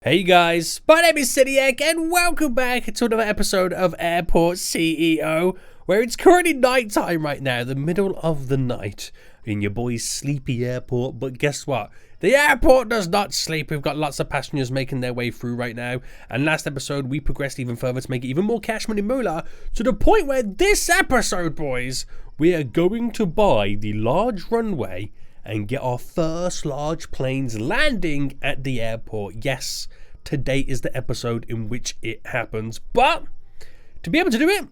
Hey guys, my name is Cidiac and welcome back to another episode of Airport CEO, where it's currently night time right now, the middle of the night in your boy's sleepy airport. But guess what? The airport does not sleep. We've got lots of passengers making their way through right now. And last episode, we progressed even further to make it even more cash money moolah, to the point where this episode, boys, we are going to buy the large runway and get our first large planes landing at the airport. Yes, today is the episode in which it happens. But to be able to do it,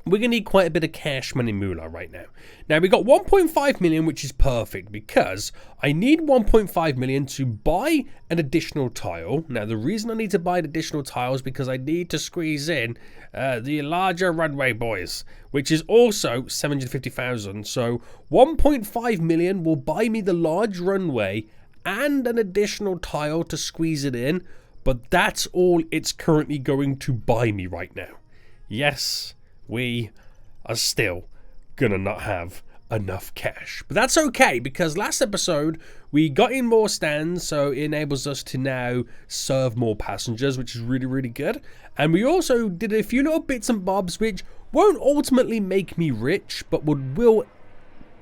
we're going to need quite a bit of cash money moolah right now. Now, we got 1.5 million, which is perfect because I need 1.5 million to buy an additional tile. Now, the reason I need to buy an additional tile is because I need to squeeze in the larger runway, boys, which is also 750,000. So 1.5 million will buy me the large runway and an additional tile to squeeze it in. But that's all it's currently going to buy me right now. Yes, we are still gonna not have enough cash, but that's okay because last episode we got in more stands, so it enables us to now serve more passengers, which is really good. And we also did a few little bits and bobs which won't ultimately make me rich, but will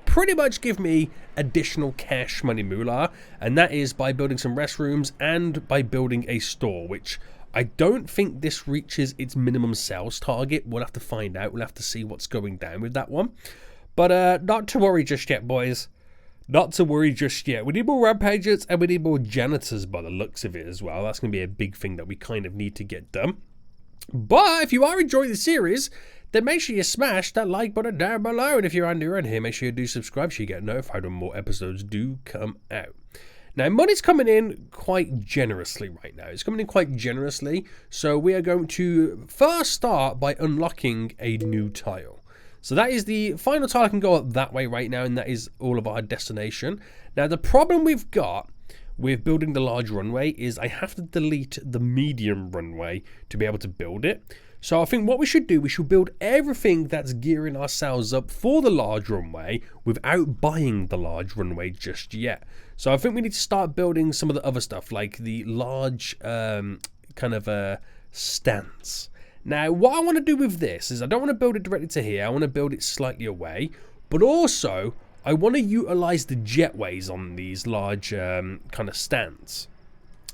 pretty much give me additional cash money moolah, and that is by building some restrooms and by building a store, which I don't think this reaches its minimum sales target. We'll have to find out. We'll have to see what's going down with that one. But not to worry just yet, boys. Not to worry just yet. We need more rampagers and we need more janitors by the looks of it as well. That's going to be a big thing that we kind of need to get done. But if you are enjoying the series, then make sure you smash that like button down below. And if you're new around here, make sure you do subscribe so you get notified when more episodes do come out. Now, money's coming in quite generously right now. It's coming in quite generously. So we are going to first start by unlocking a new tile. So that is the final tile. I can go up that way right now, and that is all of our destination. Now, the problem we've got with building the large runway is I have to delete the medium runway to be able to build it. So I think what we should do, we should build everything that's gearing ourselves up for the large runway without buying the large runway just yet. So I think we need to start building some of the other stuff, like the large stands. Now, what I want to do with this is I don't want to build it directly to here. I want to build it slightly away. But also, I want to utilize the jetways on these large kind of stands.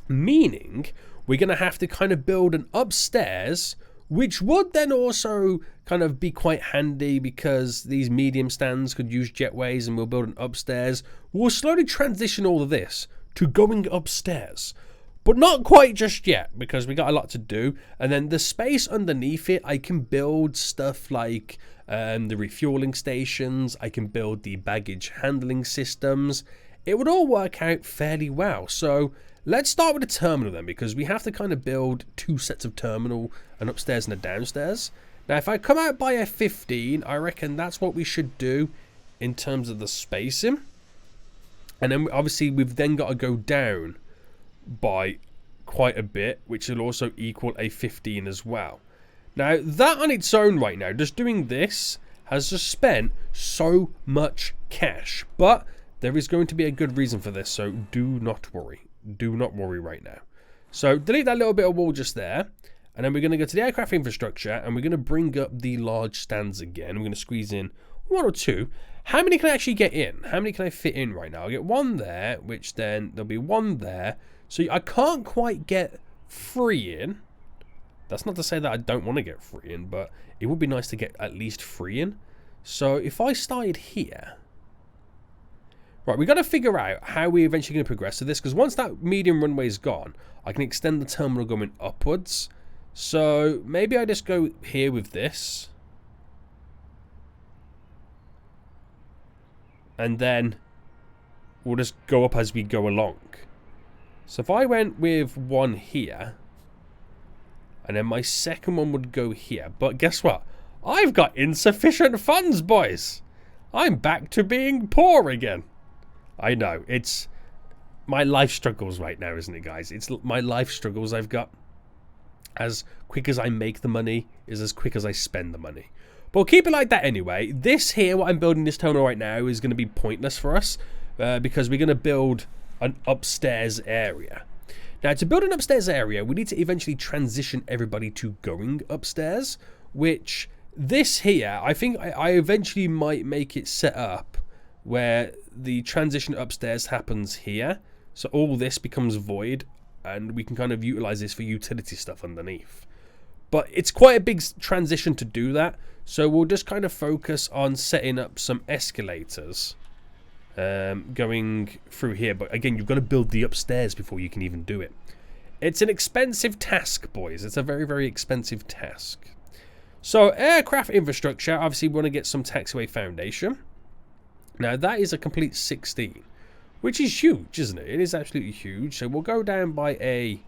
Meaning, we're going to have to kind of build an upstairs, which would then also kind of be quite handy because these medium stands could use jetways, and we'll build an upstairs. We'll slowly transition all of this to going upstairs, but not quite just yet because we got a lot to do. And then the space underneath it, I can build stuff like the refueling stations. I can build the baggage handling systems. It would all work out fairly well. So let's start with the terminal then, because we have to kind of build two sets of terminal, an upstairs and a downstairs. Now, if I come out by a 15, I reckon that's what we should do in terms of the spacing. And then obviously we've then got to go down by quite a bit, which will also equal a 15 as well. Now, that on its own right now, just doing this, has just spent so much cash. But there is going to be a good reason for this, so do not worry. Do not worry right now. So delete that little bit of wall just there, and then we're going to go to the aircraft infrastructure, and we're going to bring up the large stands again. We're going to squeeze in one or two. How many can I actually get in? How many can I fit in right now? I'll get one there, which then there'll be one there. So I can't quite get 3 in. That's not to say that I don't want to get 3 in, but it would be nice to get at least 3 in. So if I started here, right, we got to figure out how we're eventually going to progress to this, because once that medium runway is gone, I can extend the terminal going upwards. So maybe I just go here with this, and then we'll just go up as we go along. So if I went with one here, and then my second one would go here. But guess what? I've got insufficient funds, boys. I'm back to being poor again. I know, it's my life struggles right now, isn't it, guys? It's my life struggles I've got. As quick as I make the money is as quick as I spend the money. But we'll keep it like that anyway. This here, what I'm building this terminal right now, is going to be pointless for us because we're going to build an upstairs area. Now, to build an upstairs area, we need to eventually transition everybody to going upstairs, which this here, I think I eventually might make it set up where the transition upstairs happens here. So all this becomes void, and we can kind of utilize this for utility stuff underneath. But it's quite a big transition to do that, so we'll just kind of focus on setting up some escalators going through here. But again, you've got to build the upstairs before you can even do it. It's an expensive task, boys. It's a very, very expensive task. So aircraft infrastructure, obviously we want to get some taxiway foundation. Now that is a complete 16, which is huge, isn't it? It is absolutely huge. So we'll go down by a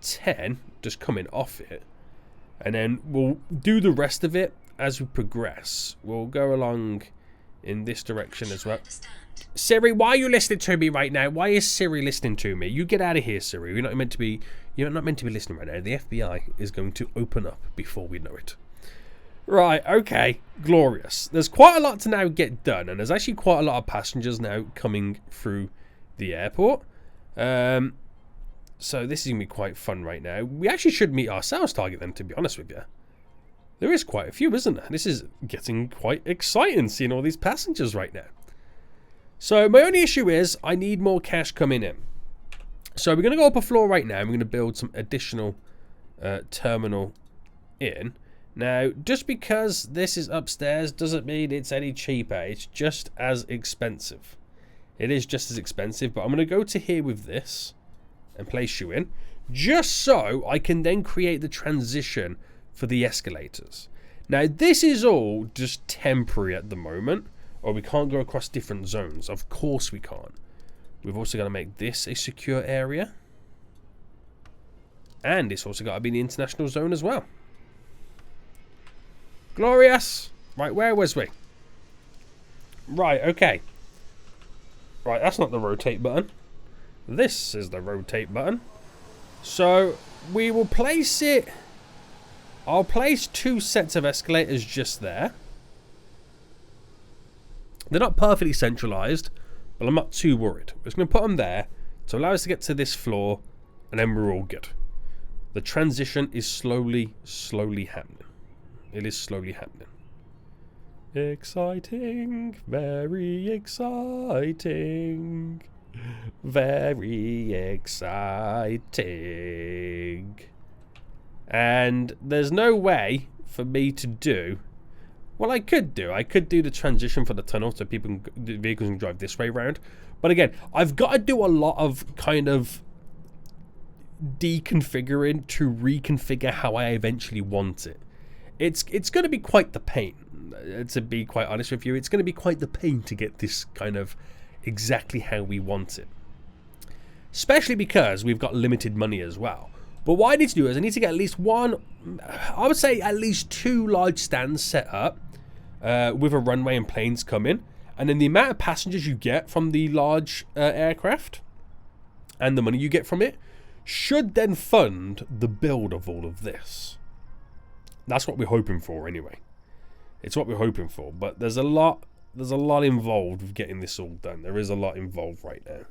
10, just coming off it. And then we'll do the rest of it as we progress. We'll go along in this direction as well. Siri, why are you listening to me right now? Why is Siri listening to me? You get out of here, Siri. You're not meant to be listening right now. The FBI is going to open up before we know it. Right, okay. Glorious. There's quite a lot to now get done, and there's actually quite a lot of passengers now coming through the airport. So this is going to be quite fun right now. We actually should meet our sales target then, to be honest with you. There is quite a few, isn't there? This is getting quite exciting, seeing all these passengers right now. So my only issue is I need more cash coming in. So we're going to go up a floor right now. And we're going to build some additional terminal in. Now, just because this is upstairs doesn't mean it's any cheaper. It's just as expensive. It is just as expensive, but I'm going to go to here with this and place you in, just so I can then create the transition for the escalators. Now, this is all just temporary at the moment, or we can't go across different zones. Of course we can't. We've also got to make this a secure area, and it's also got to be in the international zone as well. Glorious. Right, where was we? Right, okay. Right, that's not the rotate button. This is the rotate button. So we will place it. I'll place 2 sets of escalators just there. They're not perfectly centralized, but I'm not too worried. We're just going to put them there to allow us to get to this floor, and then we're all good. The transition is slowly happening. It is slowly happening. Exciting, very exciting. Very exciting. And there's no way for me to do. Well, I could do the transition for the tunnel so the vehicles can drive this way around. But again, I've got to do a lot of kind of deconfiguring to reconfigure how I eventually want it. It's going to be quite the pain. To be quite honest with you, it's going to be quite the pain to get this kind of exactly how we want it. Especially because we've got limited money as well. But what I need to do is I need to get at least one, I would say at least 2 large stands set up with a runway and planes coming. And then the amount of passengers you get from the large aircraft and the money you get from it should then fund the build of all of this. That's what we're hoping for anyway. It's what we're hoping for. But there's a lot involved with getting this all done. There is a lot involved right now.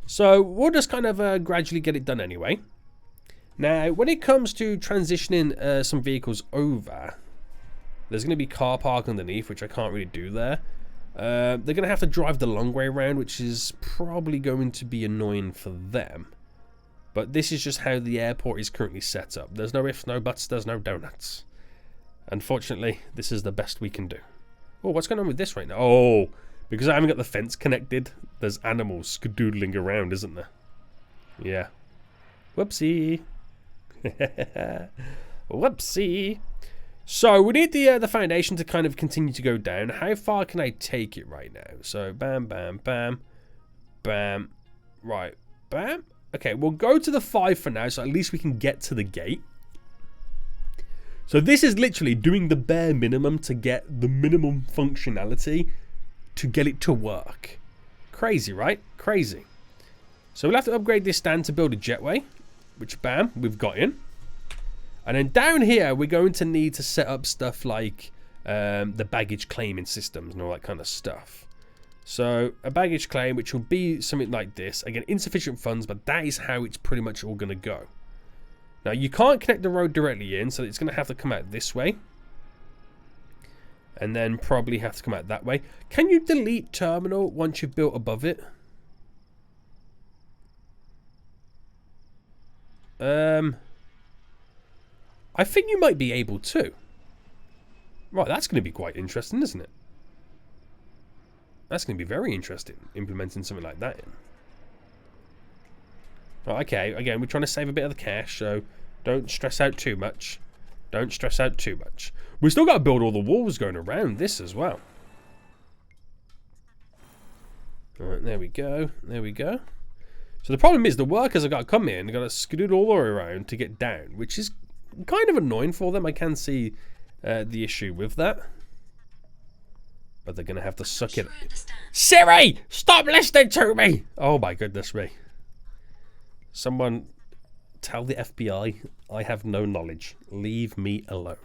So we'll just kind of gradually get it done anyway. Now, when it comes to transitioning some vehicles over, there's going to be car park underneath, which I can't really do there. They're going to have to drive the long way around, which is probably going to be annoying for them. But this is just how the airport is currently set up. There's no ifs, no buts, there's no donuts. Unfortunately, this is the best we can do. Oh, what's going on with this right now? Oh, because I haven't got the fence connected, there's animals skedoodling around, isn't there? Yeah. Whoopsie. Whoopsie. So we need the foundation to kind of continue to go down. How far can I take it right now? So bam, bam, bam, bam. Right, bam. Okay, we'll go to the 5 for now, so at least we can get to the gate. So this is literally doing the bare minimum to get the minimum functionality to get it to work. Crazy, right? Crazy. So we'll have to upgrade this stand to build a jetway, which, bam, we've got in. And then down here, we're going to need to set up stuff like the baggage claiming systems and all that kind of stuff. So a baggage claim, which will be something like this. Again, insufficient funds, but that is how it's pretty much all going to go. Now, you can't connect the road directly in, so it's going to have to come out this way. And then probably have to come out that way. Can you delete terminal once you've built above it? I think you might be able to. Right, that's going to be quite interesting, isn't it? That's going to be very interesting, implementing something like that in. Right, okay, again, we're trying to save a bit of the cash, so don't stress out too much. Don't stress out too much. We've still got to build all the walls going around this as well. Alright, there we go. There we go. So the problem is the workers have got to come in, they've got to scoot all the way around to get down, which is kind of annoying for them. I can see the issue with that. But they're going to have to suck it. Siri! Stop listening to me! Oh my goodness me. Someone tell the FBI I have no knowledge. Leave me alone.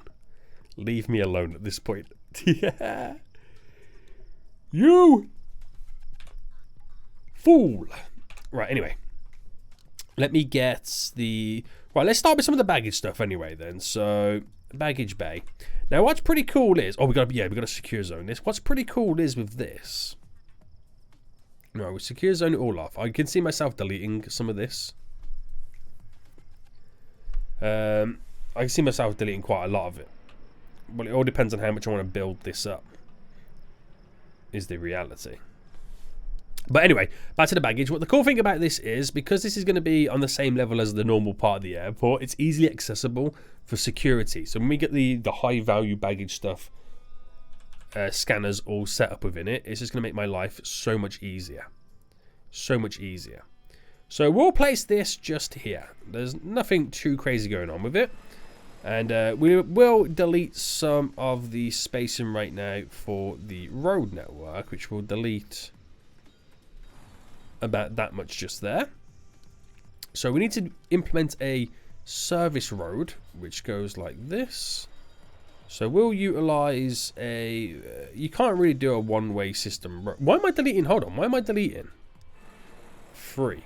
Leave me alone at this point. Yeah. You fool. Right, anyway. Let me get the... Right, let's start with some of the baggage stuff anyway then. So, baggage bay. Now, what's pretty cool is... Oh, we got a secure zone this. What's pretty cool is with this... No, we secure zone it all off. I can see myself deleting some of this. I can see myself deleting quite a lot of it. Well, it all depends on how much I want to build this up. Is the reality. But anyway, back to the baggage. What the cool thing about this is, because this is going to be on the same level as the normal part of the airport, it's easily accessible for security. So when we get the high value baggage stuff, scanners all set up within it, it's just going to make my life so much easier. So much easier. So we'll place this just here. There's nothing too crazy going on with it. And we will delete some of the spacing right now for the road network, which will delete about that much just there. So we need to implement a service road, which goes like this. So we'll utilize a... you can't really do a one-way system. Why am I deleting? Hold on. Why am I deleting? 3.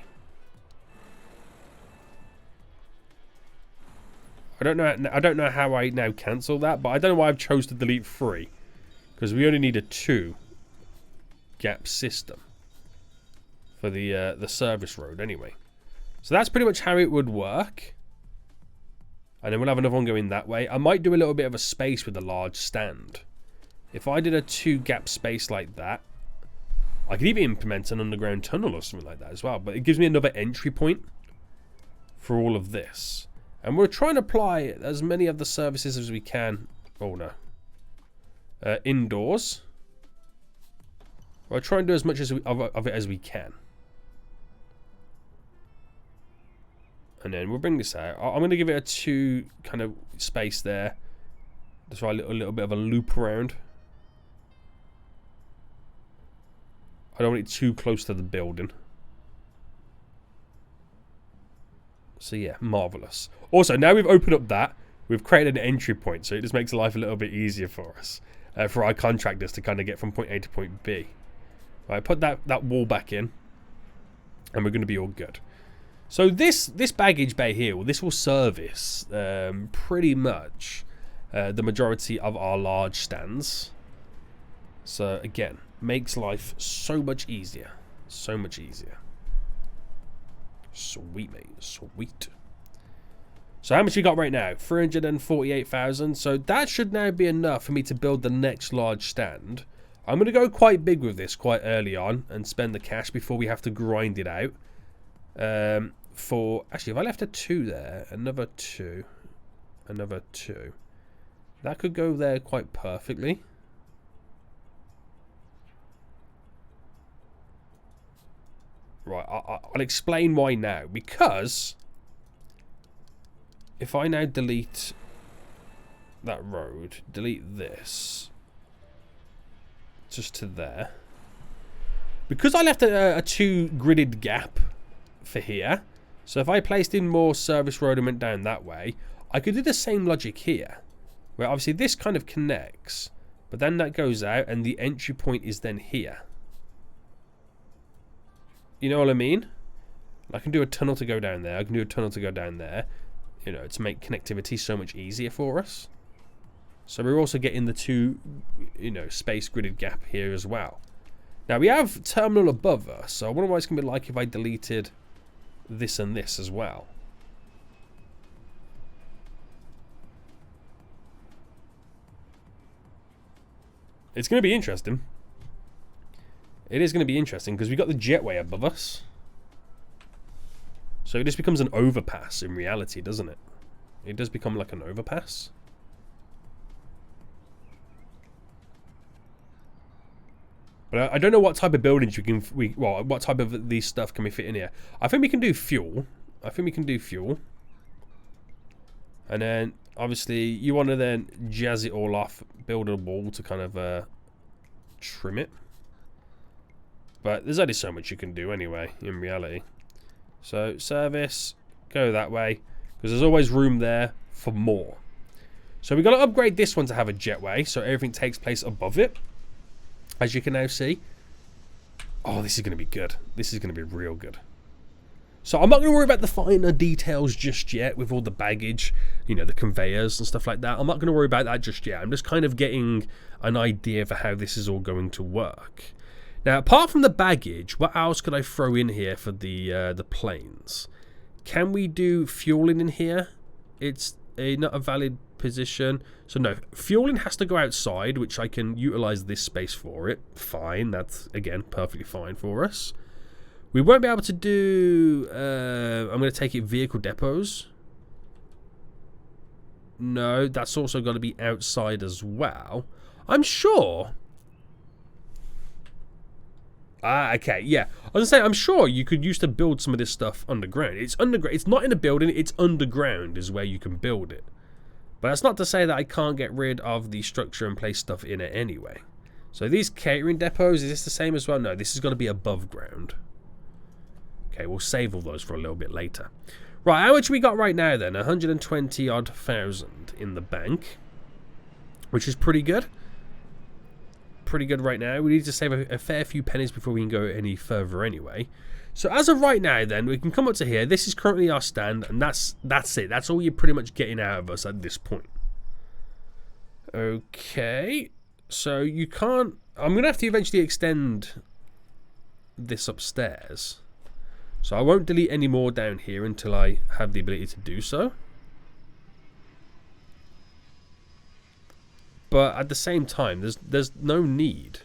I don't know how I now cancel that, but I don't know why I've chose to delete 3. Because we only need a 2 gap system for the service road anyway. So that's pretty much how it would work. And then we'll have another one going that way. I might do a little bit of a space with a large stand. If I did a 2 gap space like that, I could even implement an underground tunnel or something like that as well. But it gives me another entry point for all of this. And we're trying to apply as many of the services as we can. Oh no. Indoors. We'll try and do as much of it as we can. And then we'll bring this out. I'm going to give it a 2 kind of space there. Just try a little bit of a loop around. I don't want it too close to the building. So yeah, marvellous. Also, now we've opened up that, we've created an entry point. So it just makes life a little bit easier for us. For our contractors to kind of get from point A to point B. Right, put that wall back in. And we're going to be all good. So this baggage bay here, well, this will service pretty much the majority of our large stands. So again, makes life so much easier. So much easier. Sweet, mate. Sweet. So how much you got right now? 348,000. So that should now be enough for me to build the next large stand. I'm going to go quite big with this quite early on and spend the cash before we have to grind it out. Actually, if I left a 2 there, another 2, another 2, that could go there quite perfectly. Right, I'll explain why now. Because if I now delete that road, delete this, just to there. Because I left a 2 gridded gap for here, so if I placed in more service road and went down that way, I could do the same logic here, where obviously this kind of connects, but then that goes out and the entry point is then here. You know what I mean? I can do a tunnel to go down there. I can do a tunnel to go down there. You know, to make connectivity so much easier for us. So we're also getting the two, you know, space gridded gap here as well. Now we have terminal above us, so I wonder what it's going to be like if I deleted this and this as well. It's going to be interesting. It is going to be interesting because we've got the jetway above us. So this becomes an overpass in reality, doesn't it? It does become like an overpass. But I don't know what type of buildings well, what type of these stuff can we fit in here. I think we can do fuel. And then, obviously, you want to then jazz it all off, build a wall to kind of trim it. But there's only so much you can do anyway, in reality. So, service, go that way, because there's always room there for more. So we've got to upgrade this one to have a jetway, so everything takes place above it. As you can now see. Oh, this is going to be good. This is going to be real good. So I'm not going to worry about the finer details just yet with all the baggage, you know, the conveyors and stuff like that. I'm not going to worry about that just yet. I'm just kind of getting an idea for how this is all going to work. Now, apart from the baggage, what else could I throw in here for the planes? Can we do fueling in here? It's not a valid position. So no, fueling has to go outside, which I can utilize this space for it. Fine, that's again perfectly fine for us. We won't be able to do I'm going to take it vehicle depots. No, that's also got to be outside as well. I'm sure. Okay, yeah. I was going to say, I'm sure you could use to build some of this stuff underground. It's underground. It's not in a building. It's underground is where you can build it. But that's not to say that I can't get rid of the structure and place stuff in it anyway. So these catering depots, is this the same as well? No, this is going to be above ground. Okay, we'll save all those for a little bit later. Right, how much we got right now then? 120 odd thousand in the bank. Which is pretty good. Pretty good right now. We need to save a fair few pennies before we can go any further anyway. So as of right now then, we can come up to here. This is currently our stand, and that's it. That's all you're pretty much getting out of us at this point. Okay. So you can't... I'm going to have to eventually extend this upstairs. So I won't delete any more down here until I have the ability to do so. But at the same time, there's no need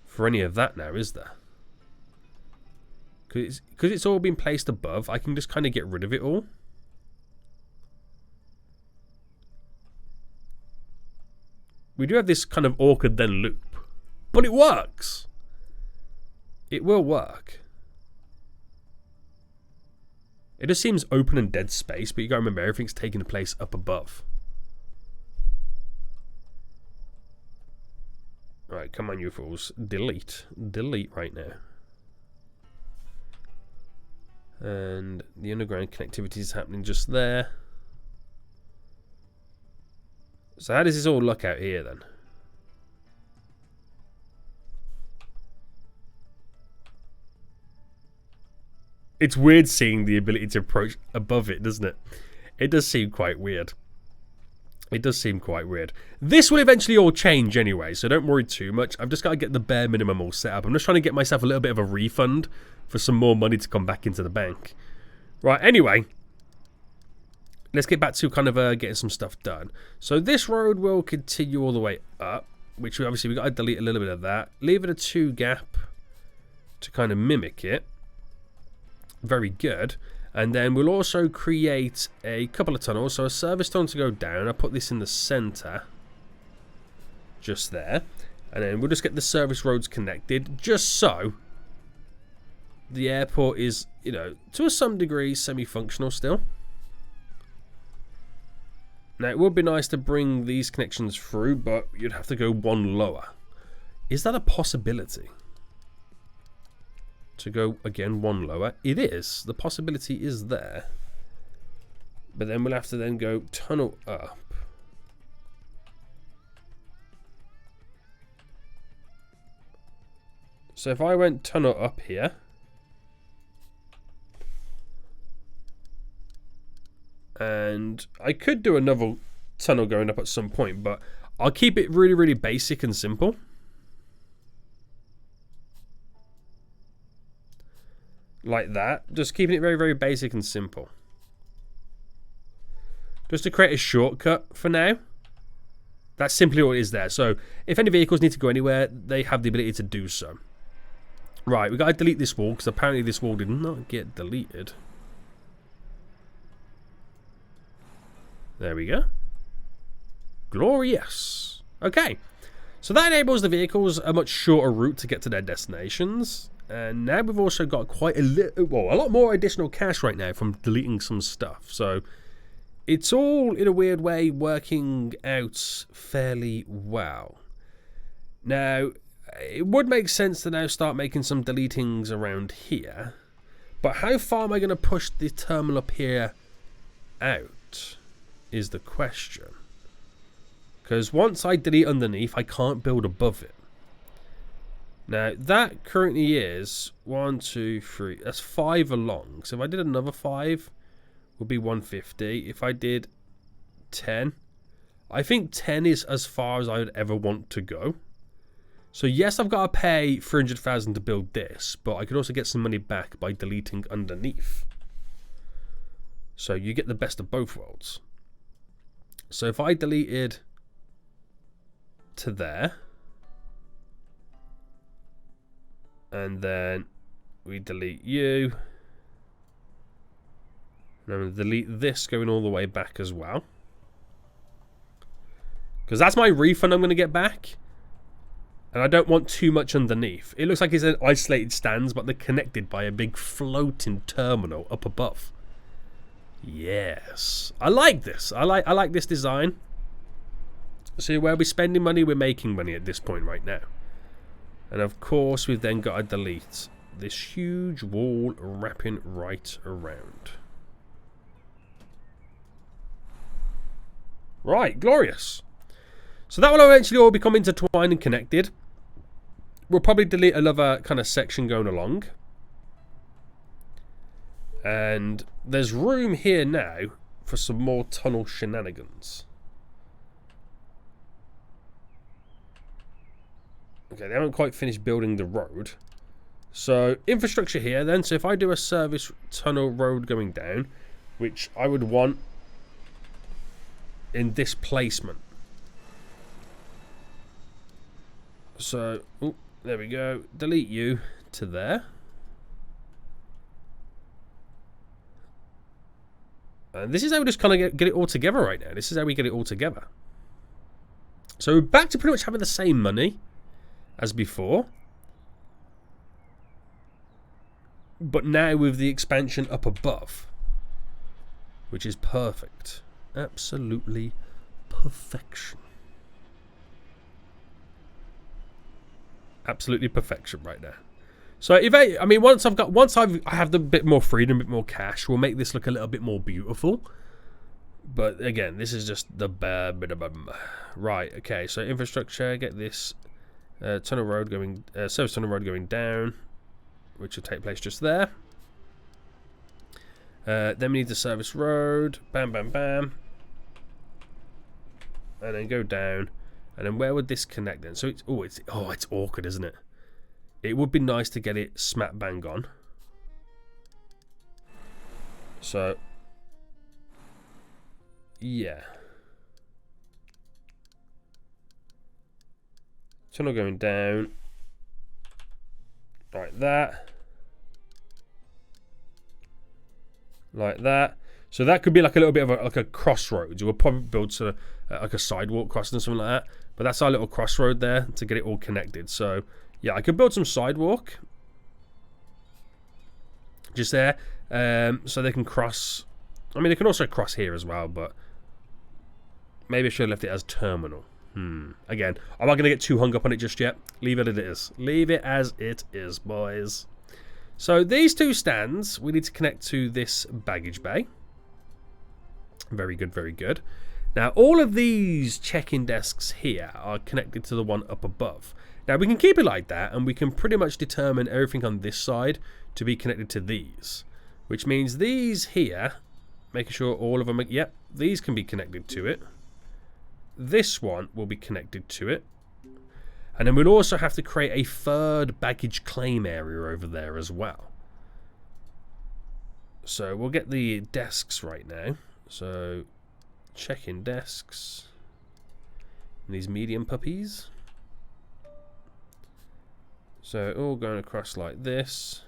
for any of that now, is there? Because it's all been placed above, I can just kind of get rid of it all. We do have this kind of awkward then loop. But it works. It will work. It just seems open and dead space, but you gotta remember everything's taking place up above. Right, come on you fools. Delete. Delete right now. And the underground connectivity is happening just there. So how does this all look out here then? It's weird seeing the ability to approach above it, doesn't it? It does seem quite weird. It does seem quite weird. This will eventually all change anyway, so don't worry too much. I've just got to get the bare minimum all set up. I'm just trying to get myself a little bit of a refund for some more money to come back into the bank. Right, anyway. Let's get back to kind of getting some stuff done. So this road will continue all the way up, which obviously we've got to delete a little bit of that. Leave it a 2 gap to kind of mimic it. Very good. And then we'll also create a couple of tunnels. So a service tunnel to go down. I'll put this in the center. Just there. And then we'll just get the service roads connected. Just so the airport is, you know, to some degree semi-functional still. Now it would be nice to bring these connections through, but you'd have to go one lower. Is that a possibility? To go again one lower? It is. The possibility is there. But then we'll have to then go tunnel up. So if I went tunnel up here. And I could do another tunnel going up at some point, but I'll keep it really, really basic and simple. Like that. Just keeping it very, very basic and simple. Just to create a shortcut for now. That's simply what it is there. So if any vehicles need to go anywhere, they have the ability to do so. Right, we got to delete this wall because apparently this wall did not get deleted. There we go. Glorious. Okay. So that enables the vehicles a much shorter route to get to their destinations. And now we've also got quite a lot more additional cash right now from deleting some stuff. So it's all, in a weird way, working out fairly well. Now, it would make sense to now start making some deletings around here. But how far am I going to push the terminal up here out is the question. Because once I delete underneath, I can't build above it. Now, that currently is 1, 2, 3. That's 5 along. So if I did another 5, would be 150. If I did 10, I think 10 is as far as I would ever want to go. So yes, I've got to pay 300,000 to build this, but I could also get some money back by deleting underneath. So you get the best of both worlds. So if I deleted to there, and then we delete you, and I'm going to delete this going all the way back as well, because that's my refund I'm going to get back. And I don't want too much underneath. It looks like it's an isolated stands, but they're connected by a big floating terminal up above. Yes, I like this. I like this design. So where we're spending money, we're making money at this point right now. And of course, we've then got to delete this huge wall wrapping right around. Right, glorious. So that will eventually all become intertwined and connected. We'll probably delete another kind of section going along. And there's room here now for some more tunnel shenanigans. Okay, they haven't quite finished building the road. So, infrastructure here then. So if I do a service tunnel road going down, which I would want in this placement. So, oh, there we go. Delete you to there. And this is how we just kind of get it all together right now. This is how we get it all together. So we're back to pretty much having the same money as before. But now with the expansion up above. Which is perfect. Absolutely perfection. Absolutely perfection right now. So if I mean, once I have the bit more freedom, a bit more cash, we'll make this look a little bit more beautiful. But again, this is just the bare minimum. Right, okay, so infrastructure, get this tunnel road going, service tunnel road going down, which will take place just there. Then we need the service road, bam, bam, bam. And then go down. And then where would this connect then? So it's awkward, isn't it? It would be nice to get it smack bang on. So yeah. Tunnel going down. Like that. Like that. So that could be like a little bit of like a crossroads. We'll probably build sort of like a sidewalk crossing or something like that. But that's our little crossroad there to get it all connected. So yeah, I could build some sidewalk. Just there. So they can cross. I mean, they can also cross here as well, but maybe I should have left it as terminal. Again, I'm not going to get too hung up on it just yet. Leave it as it is. Leave it as it is, boys. So these two stands, we need to connect to this baggage bay. Very good, very good. Now, all of these check-in desks here are connected to the one up above. Now we can keep it like that, and we can pretty much determine everything on this side to be connected to these. Which means these here, making sure all of them are, yep, these can be connected to it. This one will be connected to it. And then we'll also have to create a third baggage claim area over there as well. So we'll get the desks right now. So check-in desks. And these medium puppies. So all going across like this.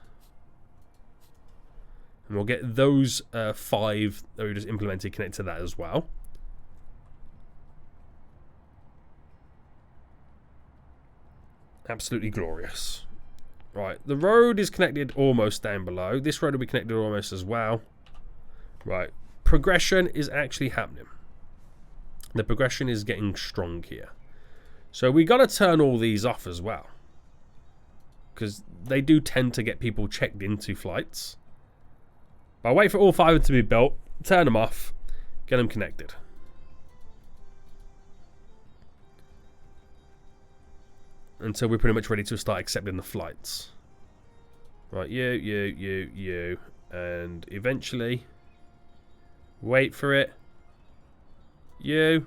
And we'll get those 5 that we just implemented connected to that as well. Absolutely glorious. Right, the road is connected almost down below. This road will be connected almost as well. Right, progression is actually happening. The progression is getting strong here. So we got to turn all these off as well. Because they do tend to get people checked into flights. But I'll wait for all 5 of them to be built, turn them off, get them connected. Until we're pretty much ready to start accepting the flights. Right, you. And eventually, wait for it. You.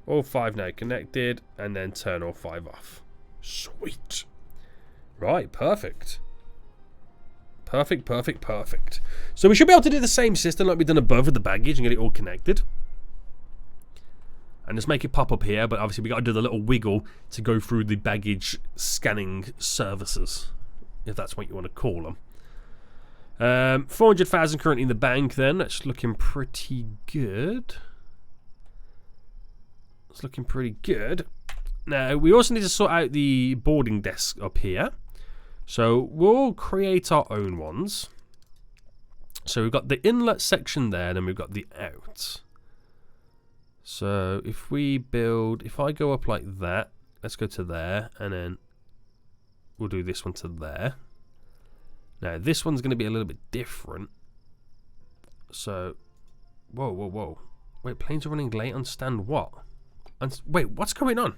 All 5 now connected, and then turn all 5 off. Sweet. Right, perfect. Perfect. So we should be able to do the same system like we've done above with the baggage and get it all connected. And just make it pop up here, but obviously we got to do the little wiggle to go through the baggage scanning services, if that's what you want to call them. 400,000 currently in the bank then. That's looking pretty good. It's looking pretty good. Now, we also need to sort out the boarding desk up here. So we'll create our own ones. So we've got the inlet section there, then we've got the out. So if we build, if I go up like that, let's go to there, and then we'll do this one to there. Now this one's going to be a little bit different. So, whoa. Wait, planes are running late on stand what? Wait, what's going on?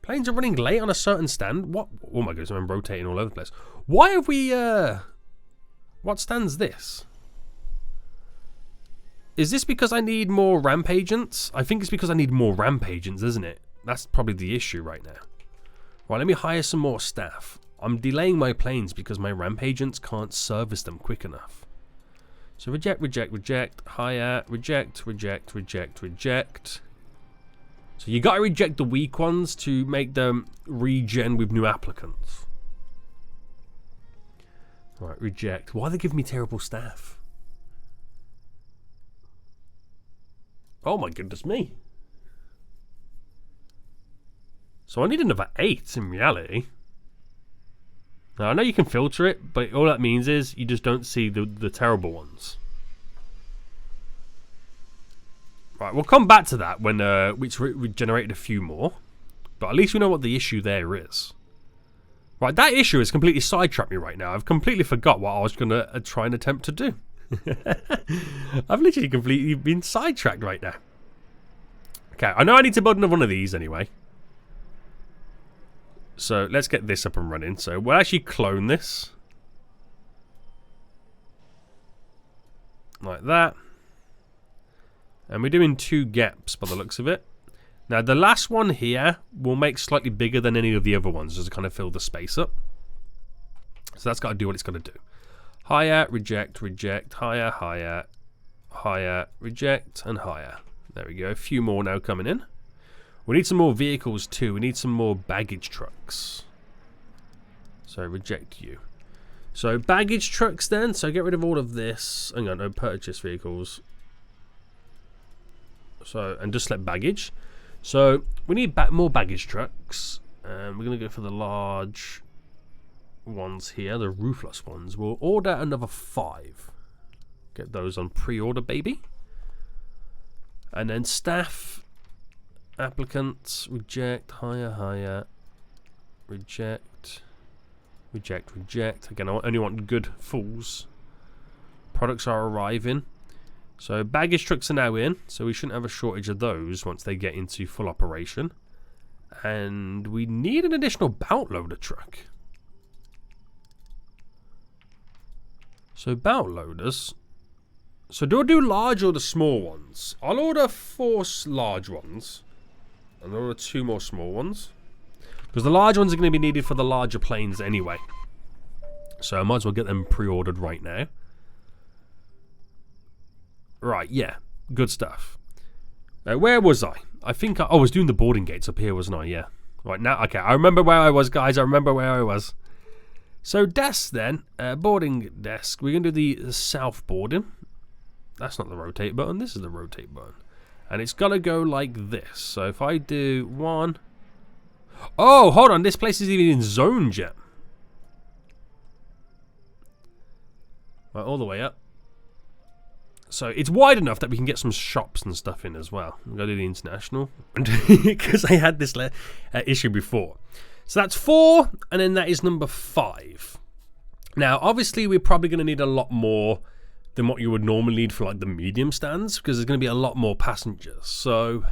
Planes are running late on a certain stand? What? Oh my goodness, I'm rotating all over the place. Why have we, what stand's this? Is this because I need more ramp agents? I think it's because I need more ramp agents, isn't it? That's probably the issue right now. Right, let me hire some more staff. I'm delaying my planes because my ramp agents can't service them quick enough. So reject, hire, reject. So you gotta reject the weak ones to make them regen with new applicants. Right, reject. Why are they giving me terrible staff? Oh my goodness me. So I need another 8 in reality. Now I know you can filter it, but all that means is you just don't see the terrible ones. Right, we'll come back to that when we generated a few more. But at least we know what the issue there is. Right, that issue has completely sidetracked me right now. I've completely forgot what I was going to try and attempt to do. I've literally completely been sidetracked right now. Okay, I know I need to build another one of these anyway. So let's get this up and running. So we'll actually clone this. Like that. And we're doing 2 gaps by the looks of it. Now the last one here will make slightly bigger than any of the other ones just to kind of fill the space up. So that's got to do what it's got to do. Hire, reject, hire, reject, and hire. There we go. A few more now coming in. We need some more vehicles too. We need some more baggage trucks. So reject you. So baggage trucks then. So get rid of all of this. Hang on, no purchase vehicles. So, and just select baggage. So we need more baggage trucks. We're going to go for the large ones here, the roofless ones. We'll order another 5. Get those on pre-order, baby. And then staff, applicants, reject, hire, reject. Again, I only want good fulls. Products are arriving. So baggage trucks are now in, so we shouldn't have a shortage of those once they get into full operation. And we need an additional bout loader truck. So bout loaders. So do I do large or the small ones? I'll order 4 large ones. And I'll order 2 more small ones. Because the large ones are going to be needed for the larger planes anyway. So I might as well get them pre-ordered right now. Right, yeah. Good stuff. Now, where was I? I think I was doing the boarding gates up here, wasn't I? Yeah. Right, now, okay. I remember where I was, guys. I remember where I was. So, desks then. Boarding desk. We're going to do the south boarding. That's not the rotate button. This is the rotate button. And it's got to go like this. So, if I do 1... Oh, hold on. This place isn't even in zone yet. Right, all the way up. So it's wide enough that we can get some shops and stuff in as well. I'm going to do the international. Because I had this issue before. So that's 4, and then that is number 5. Now, obviously, we're probably going to need a lot more than what you would normally need for like the medium stands, because there's going to be a lot more passengers. So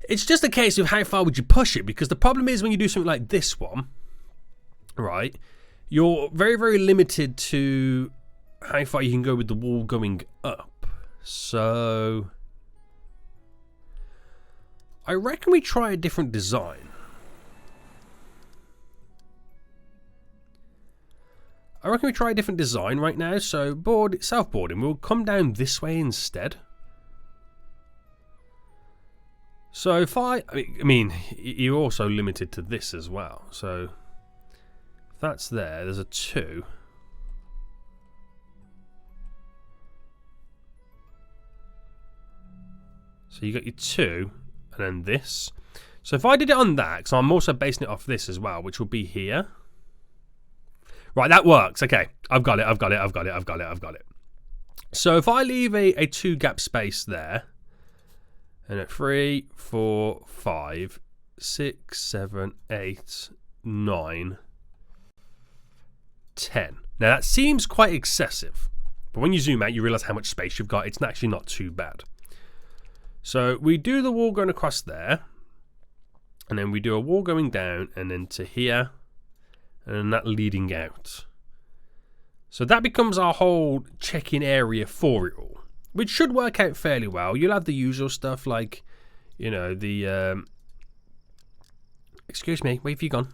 it's just a case of how far would you push it, because the problem is when you do something like this one, right, you're very, very limited to how far you can go with the wall going up. So I reckon we try a different design. Right now. So south boarding, we'll come down this way instead. So if I mean, you're also limited to this as well. So if that's there, there's a 2. So you got your 2, and then this. So if I did it on that, because I'm also basing it off this as well, which will be here. Right, that works. Okay, I've got it. So if I leave a 2 gap space there, and at 3, 4, 5, 6, 7, 8, 9, 10. Now that seems quite excessive, but when you zoom out, you realize how much space you've got. It's actually not too bad. So we do the wall going across there, and then we do a wall going down, and then to here, and then that leading out. So that becomes our whole check-in area for it all, which should work out fairly well. You'll have the usual stuff like, you know, the excuse me, where have you gone?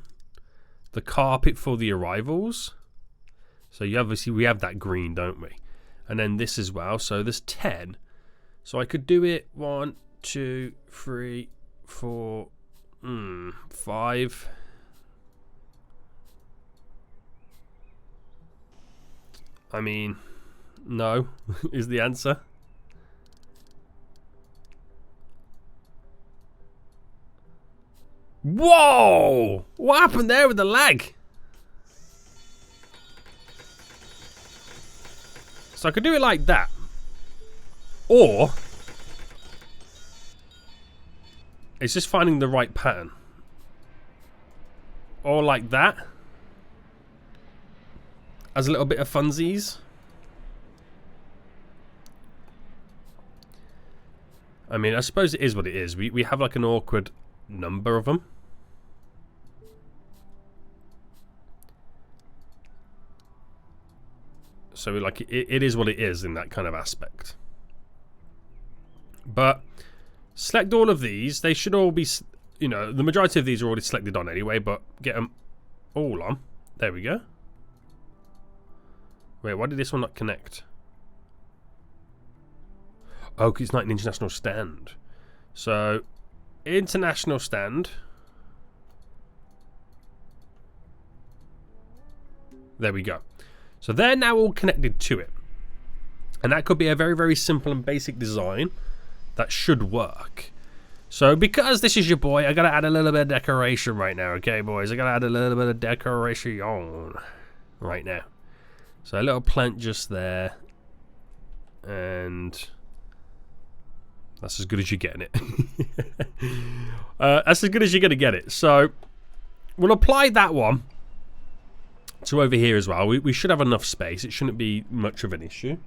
The carpet for the arrivals. So you obviously, we have that green, don't we? And then this as well. So there's 10. So I could do it 1, 2, 3, 4, 5. I mean, no is the answer. Whoa! What happened there with the lag? So I could do it like that. Or it's just finding the right pattern. Or like that. As a little bit of funsies. I mean, I suppose it is what it is. We have like an awkward number of them. So like it is what it is in that kind of aspect. But select all of these. They should all be, you know, the majority of these are already selected on anyway, but get them all on. There we go. Wait, why did this one not connect? Oh, because it's not an international stand. So, international stand. There we go. So they're now all connected to it. And that could be a very, very simple and basic design that should work. So because this is your boy, I gotta add a little bit of decoration right now, okay, boys? I gotta add a little bit of decoration right now. So a little plant just there. And that's as good as you're getting it. That's as good as you're gonna get it. So we'll apply that one to over here as well. We should have enough space. It shouldn't be much of an issue.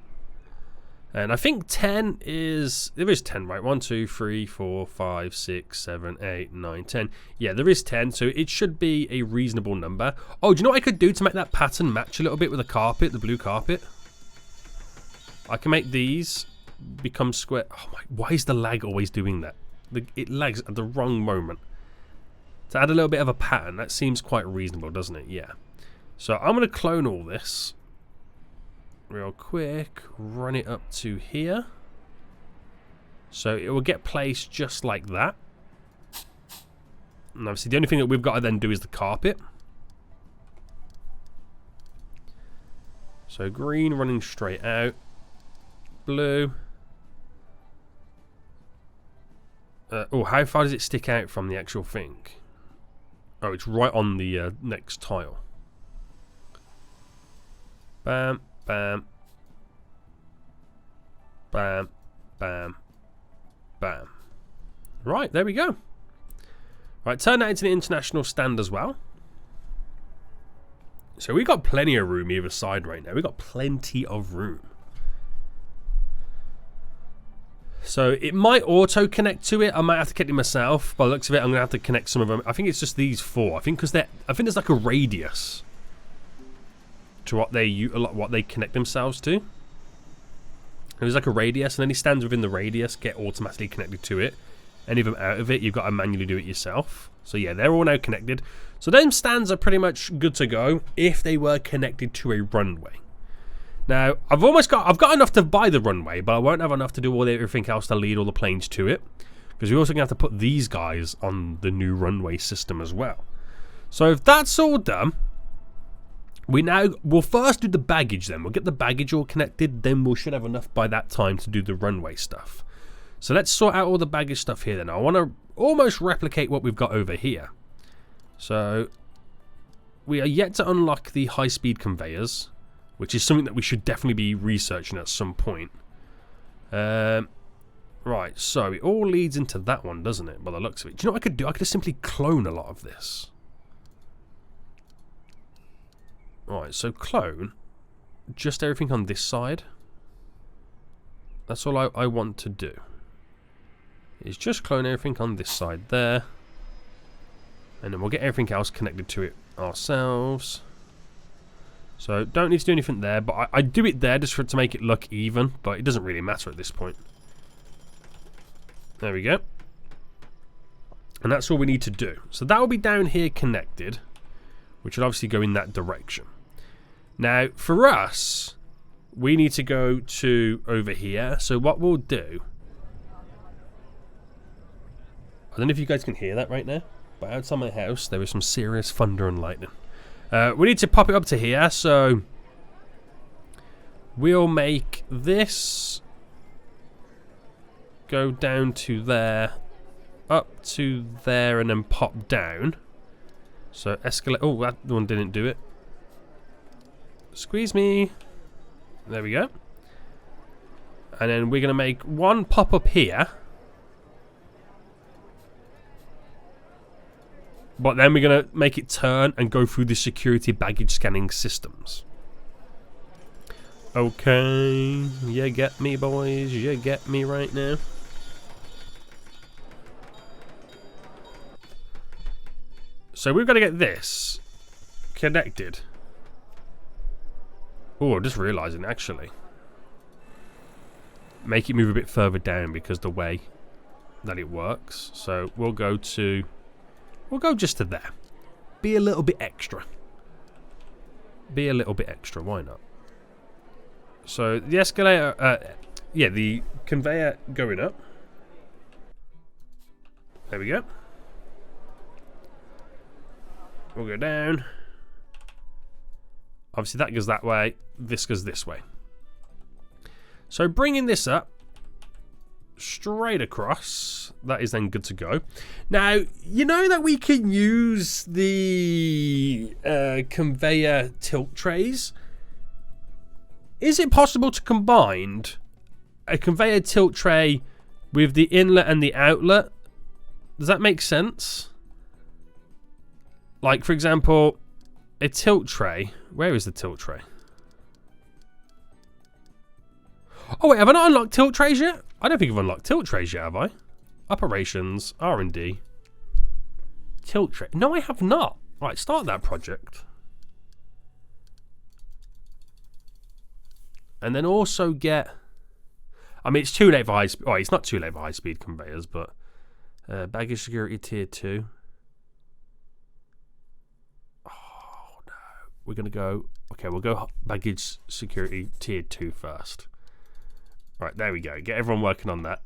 And I think 10 is... There is 10, right? 1, 2, 3, 4, 5, 6, 7, 8, 9, 10. Yeah, there is 10, so it should be a reasonable number. Oh, do you know what I could do to make that pattern match a little bit with the carpet, the blue carpet? I can make these become square. Oh my, why is the lag always doing that? It lags at the wrong moment. To add a little bit of a pattern, that seems quite reasonable, doesn't it? Yeah. So I'm going to clone all this real quick, run it up to here. So it will get placed just like that. And obviously the only thing that we've got to then do is the carpet. So green running straight out. Blue. Oh, how far does it stick out from the actual thing? Oh, it's right on the next tile. Bam, bam. Bam, bam, bam. Right, there we go. Right, turn that into the international stand as well. So we've got plenty of room either side right now. We've got plenty of room. So it might auto-connect to it. I might have to connect it myself. By the looks of it, I'm going to have to connect some of them. I think it's just these 4. I think because there's like a radius to what they connect themselves to. There's like a radius, and any stands within the radius get automatically connected to it. Any of them out of it, you've got to manually do it yourself. So yeah, they're all now connected. So them stands are pretty much good to go if they were connected to a runway. Now, I've got enough to buy the runway, but I won't have enough to do everything else to lead all the planes to it. Because we're also going to have to put these guys on the new runway system as well. So if that's all done, we'll first do the baggage then. We'll get the baggage all connected, then we should have enough by that time to do the runway stuff. So let's sort out all the baggage stuff here then. I want to almost replicate what we've got over here. So we are yet to unlock the high-speed conveyors, which is something that we should definitely be researching at some point. Right, so it all leads into that one, doesn't it, by the looks of it? Do you know what I could do? I could just simply clone a lot of this. Right, so clone just everything on this side. That's all I want to do. Is just clone everything on this side there. And then we'll get everything else connected to it ourselves. So don't need to do anything there, but I do it there just to make it look even, but it doesn't really matter at this point. There we go. And that's all we need to do. So that will be down here connected, which will obviously go in that direction. Now, for us, we need to go to over here. So what we'll do... I don't know if you guys can hear that right now, but outside my house, there is some serious thunder and lightning. We need to pop it up to here, so we'll make this go down to there, up to there, and then pop down. So escalate. Oh, that one didn't do it. Squeeze me. There we go. And then we're going to make one pop up here. But then we're going to make it turn and go through the security baggage scanning systems. Okay. You get me, boys. You get me right now. So we've got to get this connected. Oh, I'm just realising, actually. Make it move a bit further down because the way that it works. So we'll go to... We'll go just to there. Be a little bit extra. Be a little bit extra. Why not? So the escalator... yeah, the conveyor going up. There we go. We'll go down. Obviously that goes that way. This goes this way. So bringing this up straight across, that is then good to go. Now, you know that we can use the conveyor tilt trays. Is it possible to combine a conveyor tilt tray with the inlet and the outlet? Does that make sense? Like, for example, a tilt tray. Where is the tilt tray? Oh wait, have I not unlocked tilt trays yet? I don't think I've unlocked tilt trays yet, have I? Operations, R&D. Tilt tray. No, I have not. Right, start that project. And then also get... I mean, it's too late for high speed. Oh, it's not too late for high speed conveyors, but... baggage security tier 2. Oh, no. We're going to go... Okay, we'll go baggage security tier 2 first. Right, there we go. Get everyone working on that.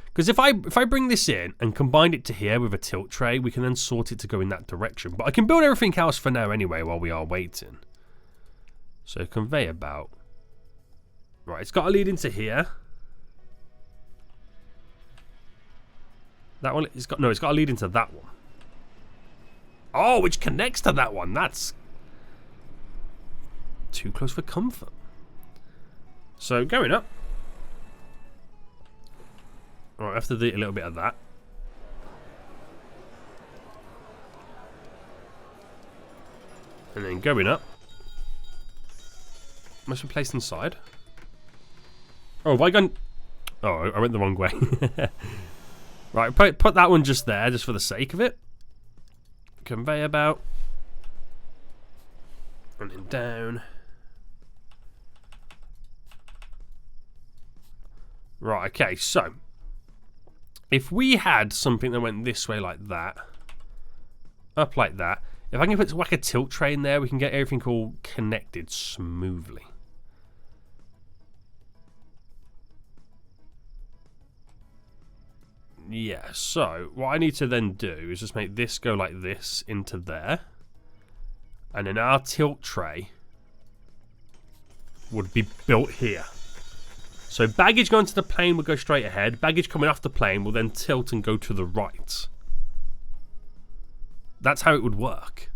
Because if I bring this in and combine it to here with a tilt tray, we can then sort it to go in that direction. But I can build everything else for now anyway while we are waiting. So conveyor belt. Right, it's got to lead into here. That one, it's got to lead into that one. Oh, which connects to that one. That's too close for comfort. So going up. All right, I have to do a little bit of that. And then going up. Must be placed inside. Oh, have I gone... Oh, I went the wrong way. Right, put that one just there, just for the sake of it. Conveyor belt. And then down. Right, okay, so... If we had something that went this way like that, up like that, if I can put like a tilt tray in there, we can get everything all connected smoothly. Yeah, so what I need to then do is just make this go like this into there. And then our tilt tray would be built here. So baggage going to the plane will go straight ahead. Baggage coming off the plane will then tilt and go to the right. That's how it would work.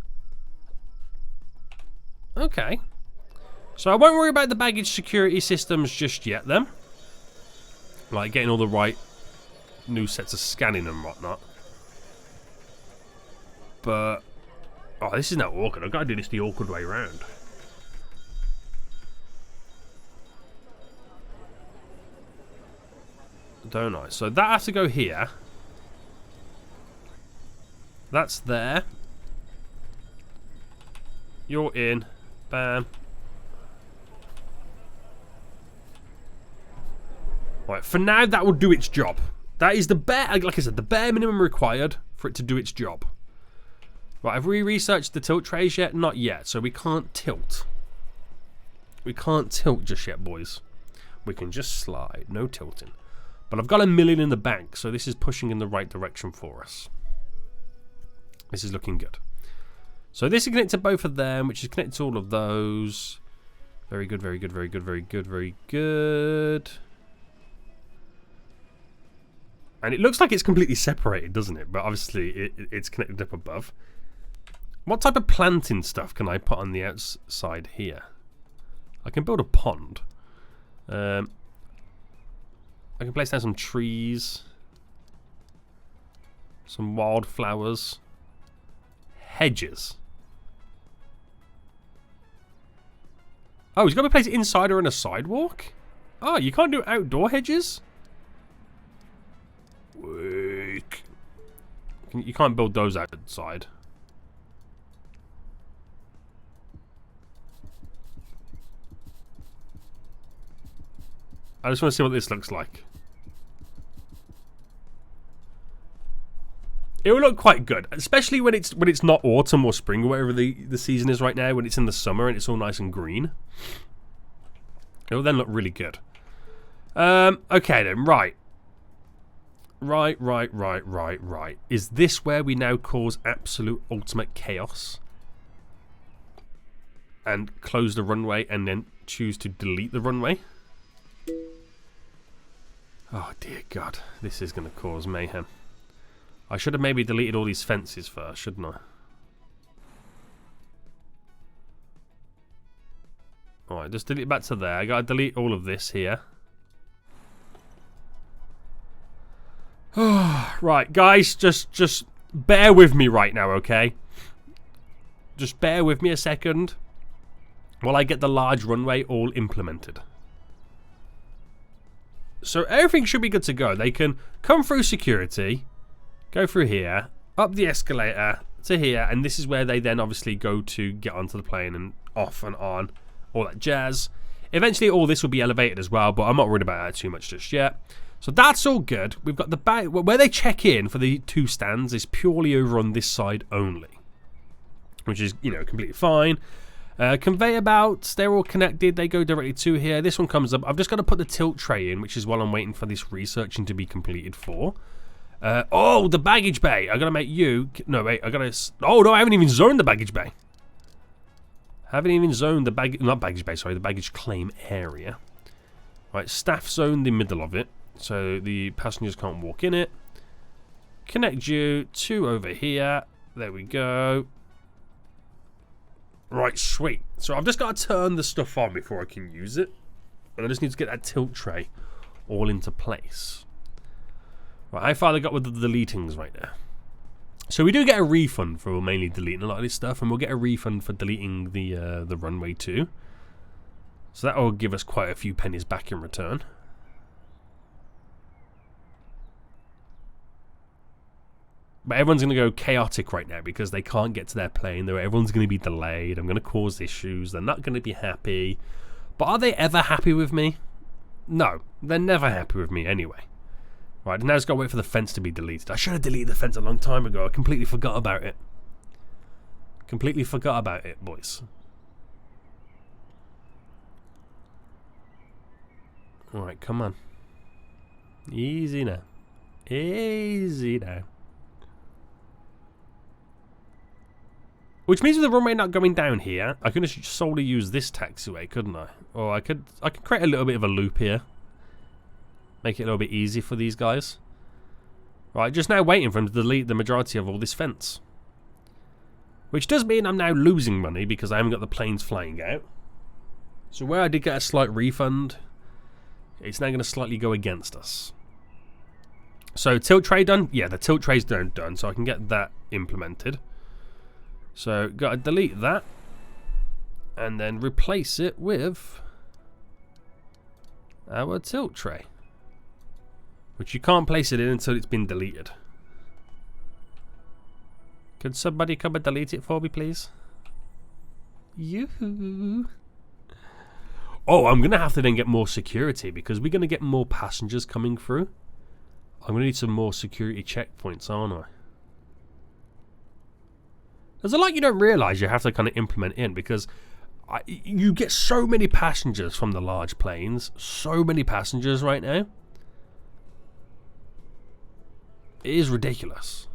Okay. So I won't worry about the baggage security systems just yet then. Like getting all the right new sets of scanning and whatnot. But... Oh, this is now awkward. I've got to do this the awkward way around. Don't I? So that has to go here. That's there. You're in. Bam. Right, for now that will do its job. That is the bare, like I said, the bare minimum required for it to do its job. Right, have we researched the tilt trays yet? Not yet, so we can't tilt. We can't tilt just yet, boys. We can just slide, no tilting. But I've got $1 million in the bank, so this is pushing in the right direction for us. This is looking good. So this is connected to both of them, which is connected to all of those. Very good, very good, very good, very good, very good. And it looks like it's completely separated, doesn't it? But obviously it's connected up above. What type of planting stuff can I put on the outside here? I can build a pond. I can place down some trees. Some wildflowers. Hedges. Oh, he's got to be placed inside or in a sidewalk? Oh, you can't do outdoor hedges? Weak. You can't build those outside. I just want to see what this looks like. It will look quite good, especially when it's not autumn or spring or whatever the season is right now. When it's in the summer and it's all nice and green, it will then look really good. Okay then, right. Is this where we now cause absolute ultimate chaos and close the runway and then choose to delete the runway? Oh dear God, this is going to cause mayhem. I should have maybe deleted all these fences first, shouldn't I? Alright, just delete it back to there. I gotta delete all of this here. Right, guys, just bear with me right now, okay? Just bear with me a second while I get the large runway all implemented. So everything should be good to go. They can come through security, go through here, up the escalator to here, and this is where they then obviously go to get onto the plane and off and on, all that jazz. Eventually all this will be elevated as well, but I'm not worried about that too much just yet. So that's all good. We've got the back where they check in for the 2 stands is purely over on this side only, which is, you know, completely fine. Conveyor belts, they're all connected. They go directly to here. This one comes up. I've just got to put the tilt tray in, which is what I'm waiting for this researching to be completed for. Oh, the baggage bay. I got to make you... No, wait. I got to... Oh, no, I haven't even zoned the baggage bay. Haven't even zoned the baggage... Not baggage bay, sorry. The baggage claim area. Right, staff zone the middle of it, so the passengers can't walk in it. Connect you to over here. There we go. Right, sweet. So I've just got to turn the stuff on before I can use it. And I just need to get that tilt tray all into place. Right, how far they got with the deletings right now? So we do get a refund for mainly deleting a lot of this stuff, and we'll get a refund for deleting the runway too. So that will give us quite a few pennies back in return. But everyone's going to go chaotic right now because they can't get to their plane. Everyone's going to be delayed. I'm going to cause issues. They're not going to be happy. But are they ever happy with me? No, they're never happy with me anyway. Right, now I've just got to wait for the fence to be deleted. I should have deleted the fence a long time ago. I completely forgot about it. Completely forgot about it, boys. Alright, come on. Easy now. Easy now. Which means with the runway not going down here, I could just solely use this taxiway, couldn't I? Or I could create a little bit of a loop here. Make it a little bit easy for these guys. Right, just now waiting for them to delete the majority of all this fence. Which does mean I'm now losing money because I haven't got the planes flying out. So where I did get a slight refund, it's now going to slightly go against us. So tilt tray done? Yeah, the tilt tray's done, so I can get that implemented. So, got to delete that and then replace it with our tilt tray, which you can't place it in until it's been deleted. Could somebody come and delete it for me, please? Yoo-hoo. Oh, I'm going to have to then get more security because we're going to get more passengers coming through. I'm going to need some more security checkpoints, aren't I? There's a lot you don't realise you have to kind of implement in because you get so many passengers from the large planes. So many passengers right now. It is ridiculous.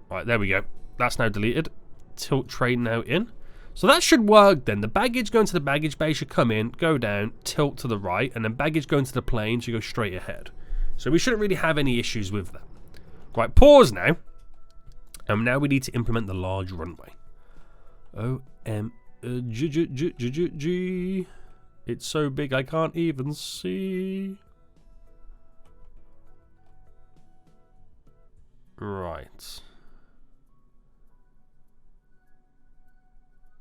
Right, there we go. That's now deleted. Tilt tray now in. So that should work then. The baggage going to the baggage bay should come in, go down, tilt to the right, and then baggage going to the plane should go straight ahead. So we shouldn't really have any issues with that. Right, pause now. And now we need to implement the large runway. OMG. It's so big I can't even see. Right.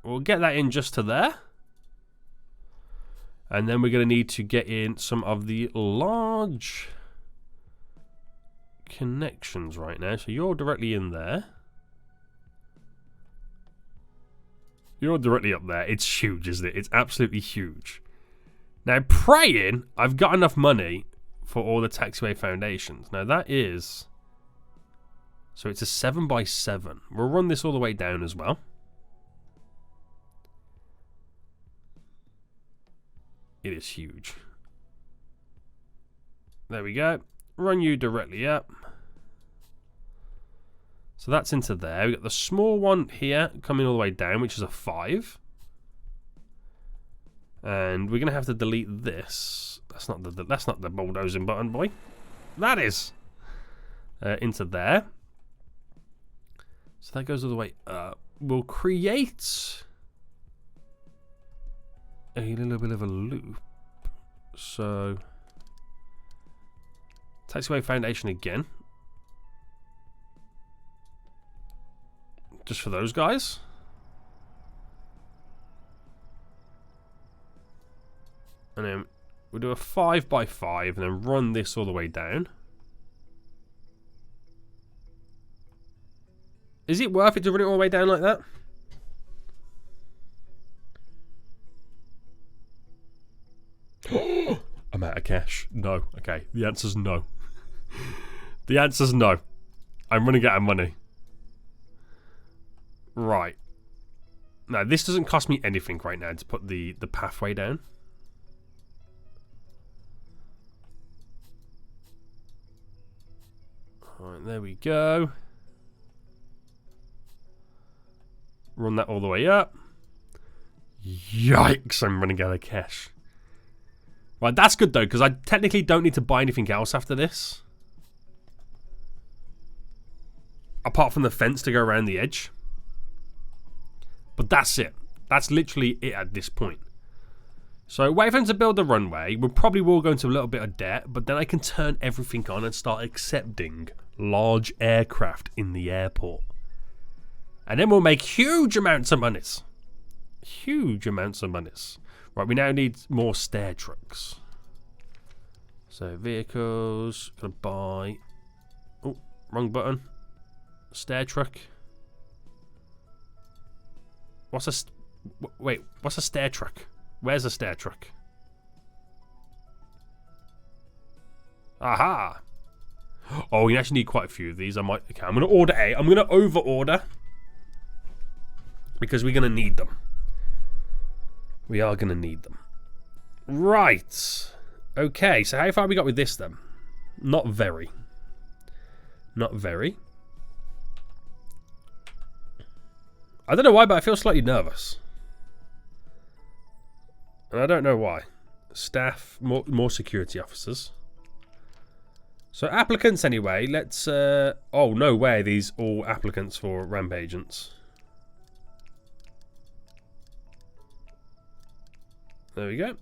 We'll get that in just to there. And then we're going to need to get in some of the large connections right now. So you're directly in there. You're directly up there. It's huge, isn't it? It's absolutely huge. Now, praying I've got enough money for all the taxiway foundations. Now, that is... So it's a 7x7. We'll run this all the way down as well. It is huge. There we go. Run you directly up. So that's into there. We've got the small one here coming all the way down, which is a 5. And we're going to have to delete this. That's not the bulldozing button, boy. That is. Into there. So that goes all the way up. We'll create a little bit of a loop. So taxiway foundation again. Just for those guys. And then we'll do a 5x5 and then run this all the way down. Is it worth it to run it all the way down like that? I'm out of cash. No. Okay. The answer's no. The answer's no. I'm running out of money. Right. Now, this doesn't cost me anything right now to put the pathway down. Alright, there we go. Run that all the way up. Yikes, I'm running out of cash. Right, that's good though, because I technically don't need to buy anything else after this. Apart from the fence to go around the edge. But that's it. That's literally it at this point. So wait for them to build the runway. We probably will go into a little bit of debt, but then I can turn everything on and start accepting large aircraft in the airport. And then we'll make huge amounts of monies. Huge amounts of monies. Right, we now need more stair trucks. So vehicles, gonna buy. Oh, wrong button. Stair truck. What's a wait? What's a stair truck? Where's a stair truck? Aha! Oh, we actually need quite a few of these. Okay, I'm gonna order 8. I'm gonna over order because we're gonna need them. We are gonna need them. Right. Okay. So how far have we got with this then? Not very. Not very. I don't know why, but I feel slightly nervous. And I don't know why. Staff, more security officers. So applicants anyway, let's... oh, no way, these all applicants for ramp agents. There we go.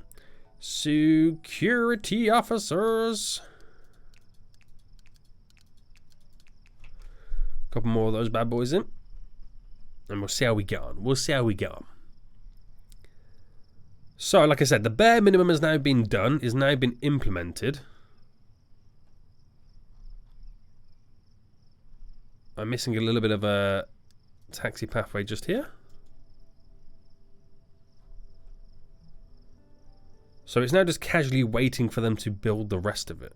Security officers. Couple more of those bad boys in. And we'll see how we get on. We'll see how we get on. So, like I said, the bare minimum has now been done, is now been implemented. I'm missing a little bit of a taxi pathway just here. So it's now just casually waiting for them to build the rest of it.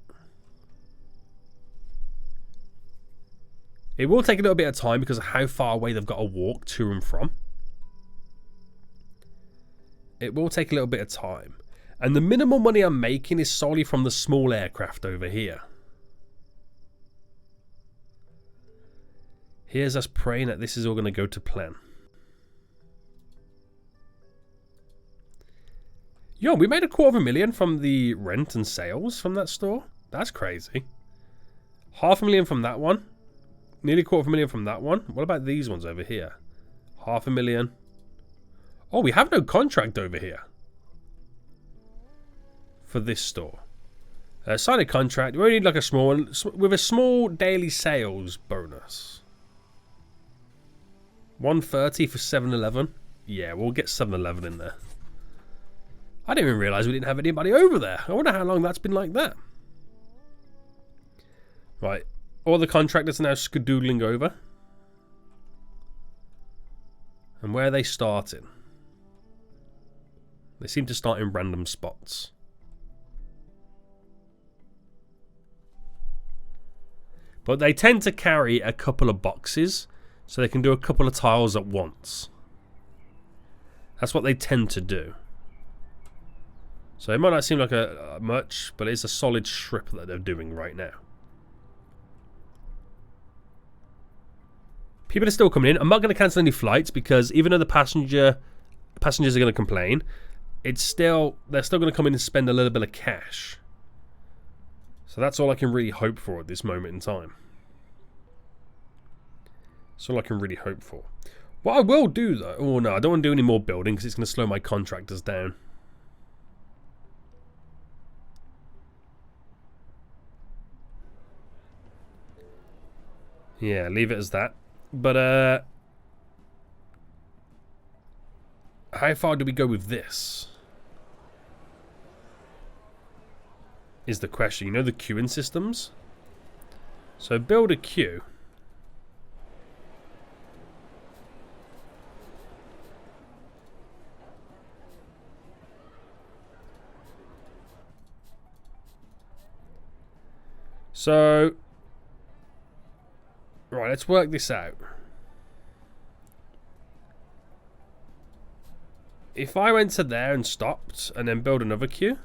It will take a little bit of time because of how far away they've got to walk to and from. It will take a little bit of time. And the minimal money I'm making is solely from the small aircraft over here. Here's us praying that this is all going to go to plan. Yo, we made $250,000 from the rent and sales from that store. That's crazy. $500,000 from that one. Nearly $250,000 from that one. What about these ones over here? $500,000. Oh, we have no contract over here. For this store. Sign a contract. We only need like a small one. With a small daily sales bonus. 130 for 7-Eleven. Yeah, we'll get 7-Eleven in there. I didn't even realise we didn't have anybody over there. I wonder how long that's been like that. Right. All the contractors are now skedoodling over. And where are they starting? They seem to start in random spots. But they tend to carry a couple of boxes, so they can do a couple of tiles at once. That's what they tend to do. So it might not seem like much, but it's a solid strip that they're doing right now. People are still coming in. I'm not going to cancel any flights because even though the passengers are going to complain, they're still going to come in and spend a little bit of cash. So that's all I can really hope for at this moment in time. That's all I can really hope for. What I will do though, oh no, I don't want to do any more building because it's going to slow my contractors down. Yeah, leave it as that. But, how far do we go with this? is the question. You know the queuing systems? So build a queue. So, right, let's work this out. If I went to there and stopped and then build another queue.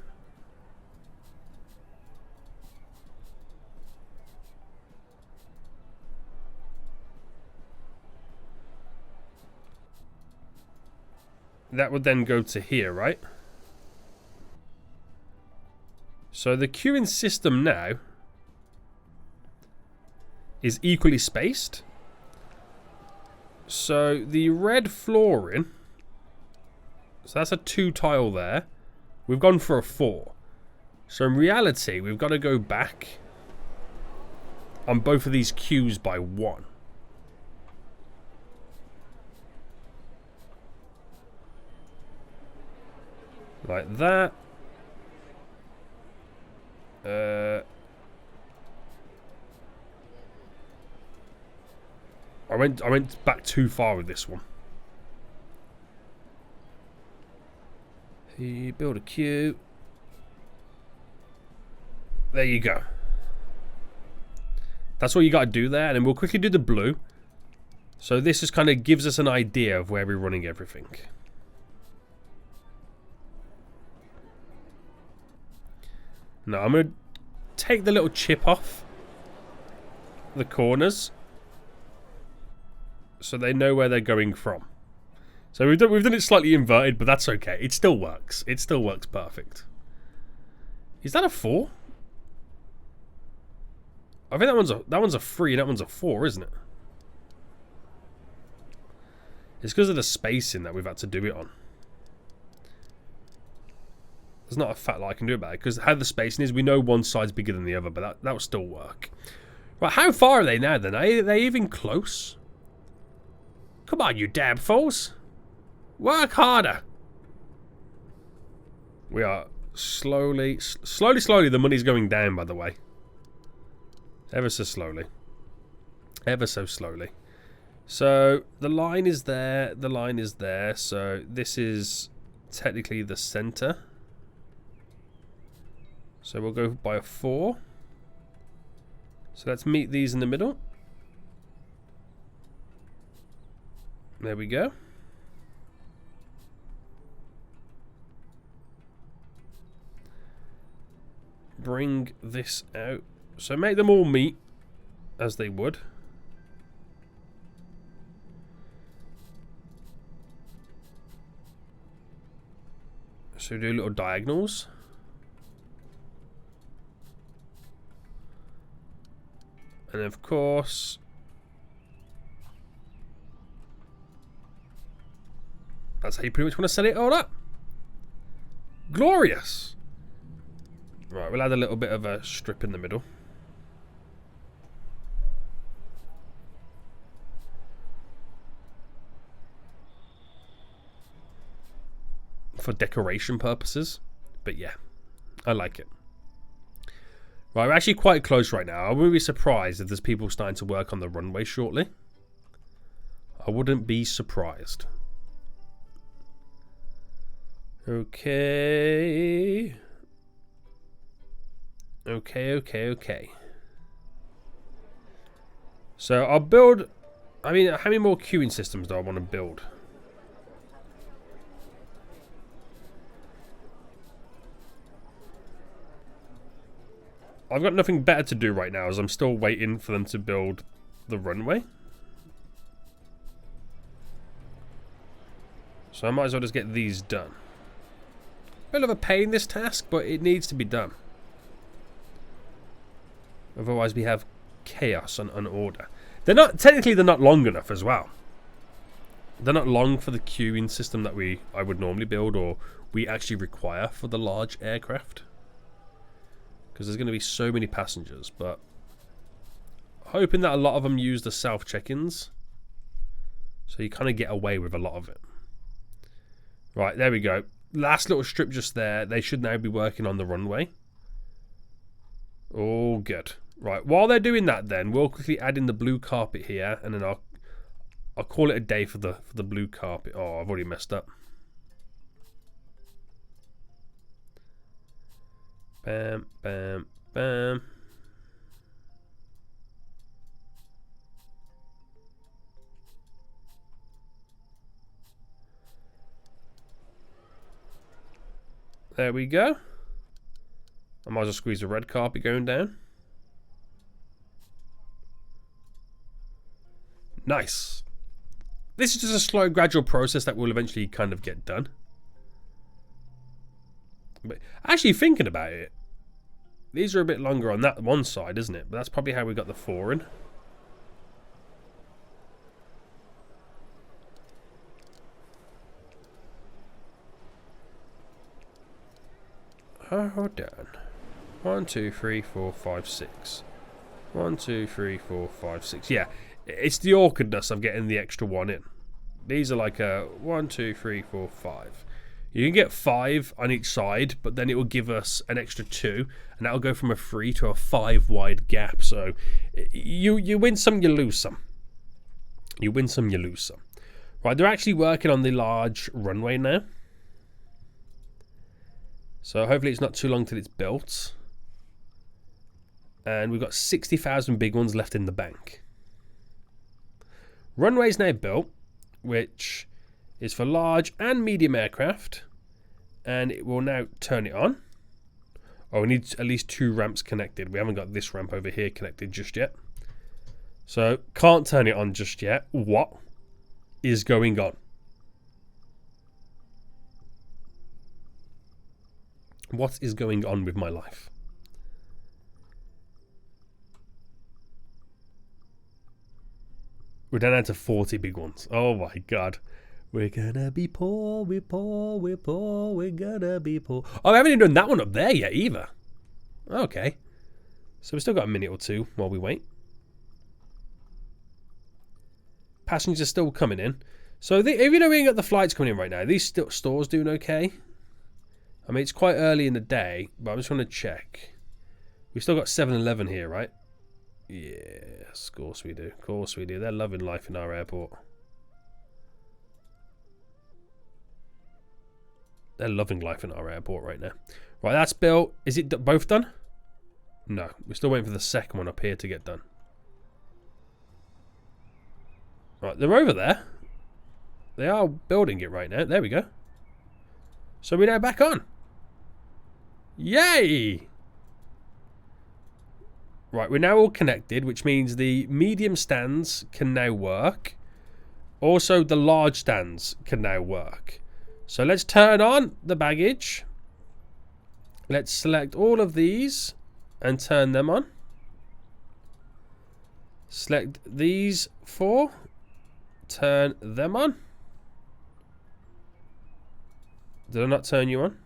That would then go to here, right? So the queuing system now is equally spaced. So the red flooring, so that's a 2 tile there. We've gone for a 4. So in reality, we've got to go back on both of these queues by 1. Like that. I went back too far with this one. You build a queue. There you go. That's what you got to do there, and then we'll quickly do the blue. So this just kind of gives us an idea of where we're running everything. Now I'm going to take the little chip off the corners so they know where they're going from. So we've done it slightly inverted, but that's okay. It still works. It still works perfect. Is that a 4? I think that one's a 3 and that one's a 4, isn't it? It's because of the spacing that we've had to do it on. There's not a fat lot I can do about it, because how the spacing is, we know one side's bigger than the other, but that will still work. Right, how far are they now then? Are they even close? Come on, you damn fools. Work harder. We are slowly, the money's going down, by the way. Ever so slowly. Ever so slowly. So, the line is there, the line is there, so this is technically the center. So we'll go by a 4. So let's meet these in the middle. There we go. Bring this out. So make them all meet as they would. So do little diagonals. And of course, that's how you pretty much want to set it all up. Glorious. Right, we'll add a little bit of a strip in the middle. For decoration purposes. But yeah, I like it. Right, we're actually quite close right now. I wouldn't be surprised if there's people starting to work on the runway shortly. I wouldn't be surprised. Okay. Okay. So I'll build... I mean, how many more queuing systems do I want to build? I've got nothing better to do right now as I'm still waiting for them to build the runway. So I might as well just get these done. Bit of a pain, this task, but it needs to be done. Otherwise we have chaos and unorder. Technically they're not long enough as well. They're not long for the queuing system that I would normally build or we actually require for the large aircraft. Because there's going to be so many passengers, but hoping that a lot of them use the self check-ins, so you kind of get away with a lot of it. Right, there we go. Last little strip just there. They should now be working on the runway. All good. Right, while they're doing that then, we'll quickly add in the blue carpet here, and then I'll call it a day for the blue carpet. Oh, I've already messed up. Bam, bam, bam. There we go. I might as well squeeze the red carpet going down. Nice. This is just a slow, gradual process that will eventually kind of get done. But actually, thinking about it, these are a bit longer on that one side, isn't it? But that's probably how we got the 4 in. Hold on. 1, 2, 3, 4, 5, 6. 1, 2, 3, 4, 5, 6. Yeah, it's the awkwardness of getting the extra 1 in. These are like a 1, 2, 3, 4, 5. You can get 5 on each side, but then it will give us an extra 2, and that'll go from a 3 to a 5 wide gap. So you win some, you lose some. You win some, you lose some. Right, they're actually working on the large runway now. So hopefully it's not too long till it's built. And we've got 60,000 big ones left in the bank. Runway's now built, which is for large and medium aircraft. And it will now turn it on. Oh, we need at least 2 ramps connected. We haven't got this ramp over here connected just yet. So can't turn it on just yet. What is going on? What is going on with my life? We're down to 40 big ones. Oh my god. We're gonna be poor, we're poor, we're poor, we're gonna be poor. Oh, I haven't even done that one up there yet either. Okay. So we've still got a minute or two while we wait. Passengers are still coming in. So if you know we ain't got the flights coming in right now, these stores doing okay? I mean, it's quite early in the day, but I'm just going to check. We've still got 7-Eleven here, right? Yes, of course we do. Of course we do. They're loving life in our airport. They're loving life in our airport right now. Right, that's built. Is it both done? No, we're still waiting for the second one up here to get done. Right, they're over there. They are building it right now. There we go. So we're now back on. Yay! Right, we're now all connected, which means the medium stands can now work. Also, the large stands can now work. So let's turn on the baggage. Let's select all of these and turn them on. Select these 4. Turn them on. Did I not turn you on?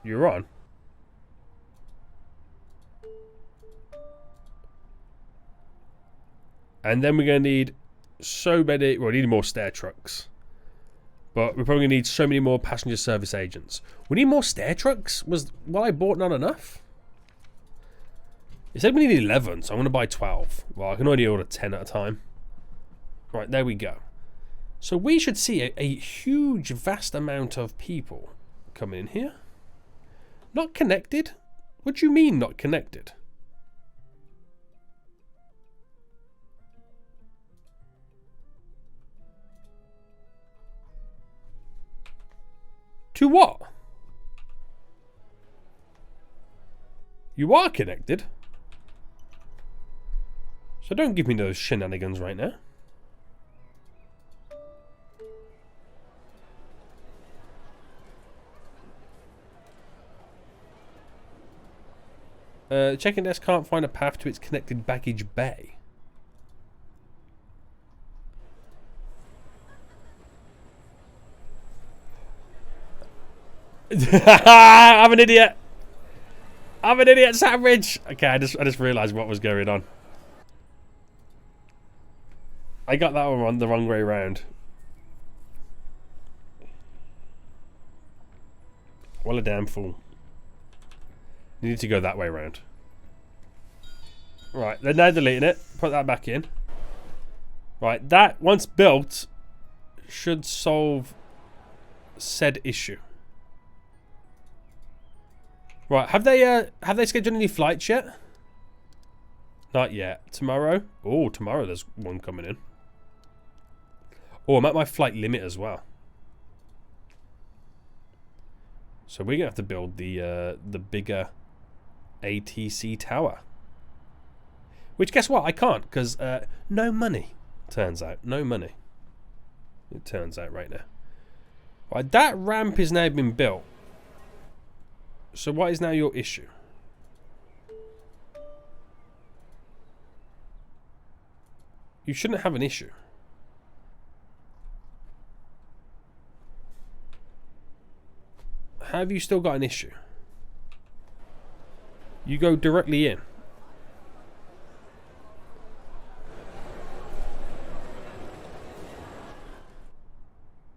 You're on. And then we're going to need so many... Well, we need more stair trucks. But we're probably going to need so many more passenger service agents. We need more stair trucks? Was what I bought not enough? It said we need 11, so I'm going to buy 12. Well, I can only order 10 at a time. Right, there we go. So we should see a huge, vast amount of people coming in here. Not connected? What do you mean not connected? To what? You are connected. So don't give me those shenanigans right now. Check-in desk can't find a path to its connected baggage bay. I'm an idiot. I'm an idiot sandwich. Okay, I just realised what was going on. I got that one the wrong way around. What a damn fool. You need to go that way around. Right, they're now deleting it. Put that back in. Right, that, once built, should solve said issue. Right, have they scheduled any flights yet? Not yet. Tomorrow? Oh, tomorrow there's one coming in. Oh, I'm at my flight limit as well. So we're gonna have to build the bigger ATC tower. Which, guess what? I can't, because no money. Turns out, no money. It turns out right now. Right, that ramp has now been built. So what is now your issue? You shouldn't have an issue. Have you still got an issue? You go directly in.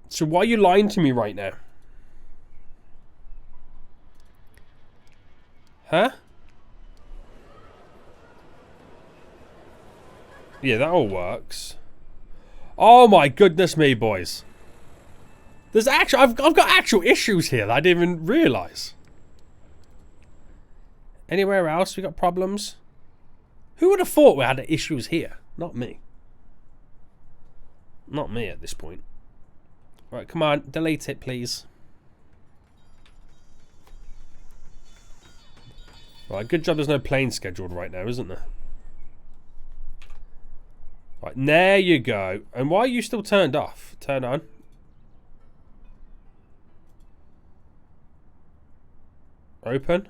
So why are you lying to me right now? Huh? Yeah, that all works. Oh my goodness me, boys. There's actual, I've got actual issues here that I didn't even realise. Anywhere else we got problems? Who would have thought we had issues here? Not me. Not me at this point. Right, come on, delete it, please. Right, good job there's no plane scheduled right now, isn't there? Right, there you go. And why are you still turned off? Turn on. Open.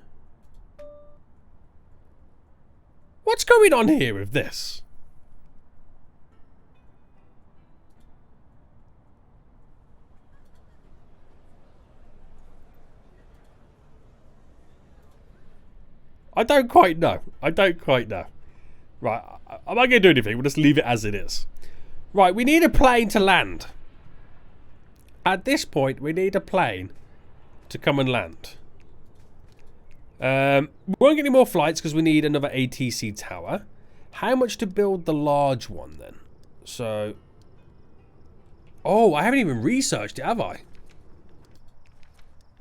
What's going on here with this? I don't quite know. I don't quite know. Right, I'm not going to do anything. We'll just leave it as it is. Right, we need a plane to land. At this point, we need a plane to come and land. We won't get any more flights because we need another ATC tower. How much to build the large one then? So... Oh, I haven't even researched it, have I?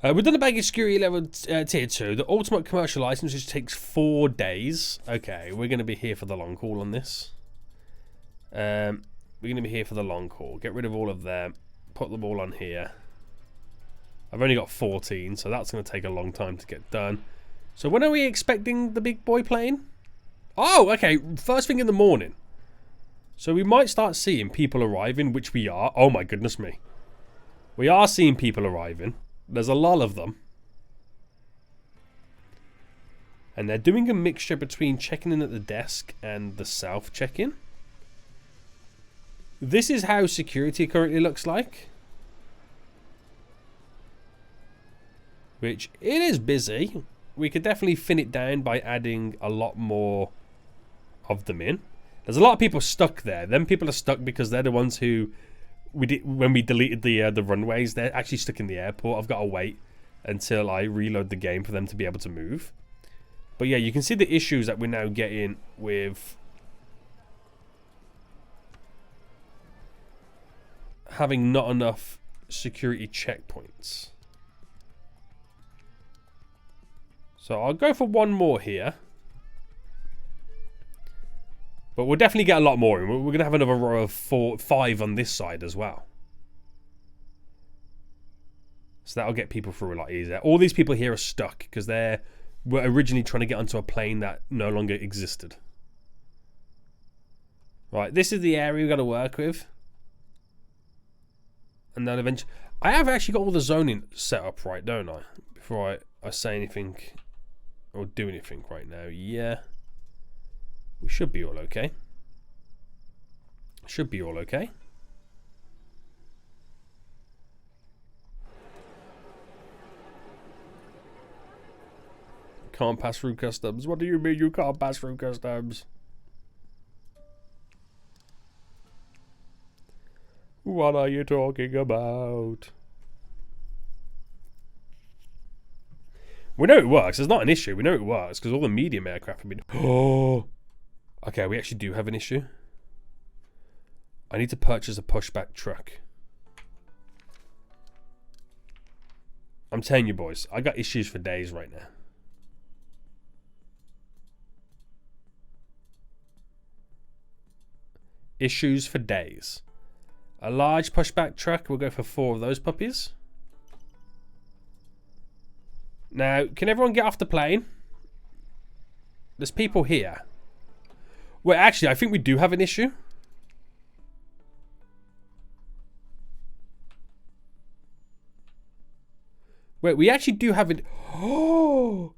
We've done the baggage security level tier 2. The ultimate commercial license, which takes 4 days. Okay, we're going to be here for the long haul on this. We're going to be here for the long haul. Get rid of all of them. Put them all on here. I've only got 14, so that's going to take a long time to get done. So when are we expecting the big boy plane? Oh, okay. First thing in the morning. So we might start seeing people arriving, which we are. Oh my goodness me. We are seeing people arriving. There's a lot of them. And they're doing a mixture between checking in at the desk and the self check-in. This is how security currently looks like. Which, it is busy. We could definitely thin it down by adding a lot more of them in. There's a lot of people stuck there. Them people are stuck because they're the ones who... when we deleted the runways, they're actually stuck in the airport. I've got to wait until I reload the game for them to be able to move. But yeah, you can see the issues that we're now getting with having not enough security checkpoints. So I'll go for one more here. But we'll definitely get a lot more in. We're going to have another row of 5 on this side as well. So that'll get people through a lot easier. All these people here are stuck because they were originally trying to get onto a plane that no longer existed. Right, this is the area we've got to work with. And then eventually... I have actually got all the zoning set up right, don't I? Before I say anything or do anything right now. Yeah. We should be all okay. Should be all okay. Can't pass through customs. What do you mean you can't pass through customs? What are you talking about? We know it works. There's not an issue. We know it works because all the medium aircraft have been... Oh. Okay, we actually do have an issue. I need to purchase a pushback truck. I'm telling you, boys, I got issues for days right now. Issues for days. A large pushback truck. We'll go for 4 of those puppies. Now, can everyone get off the plane? There's people here. Well, actually, I think we do have an issue. Wait, we actually do have it. Oh!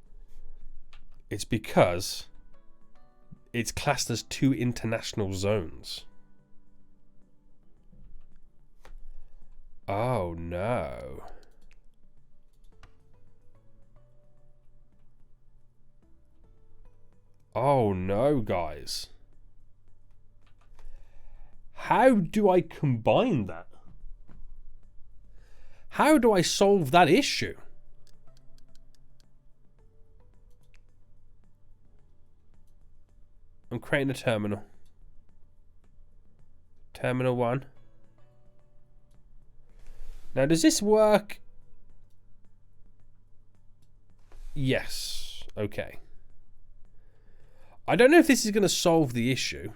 It's because it's classed as 2 international zones. Oh, no. Oh, no, guys. How do I combine that? How do I solve that issue? I'm creating a terminal. Terminal 1. Now, does this work? Yes. Okay. I don't know if this is going to solve the issue.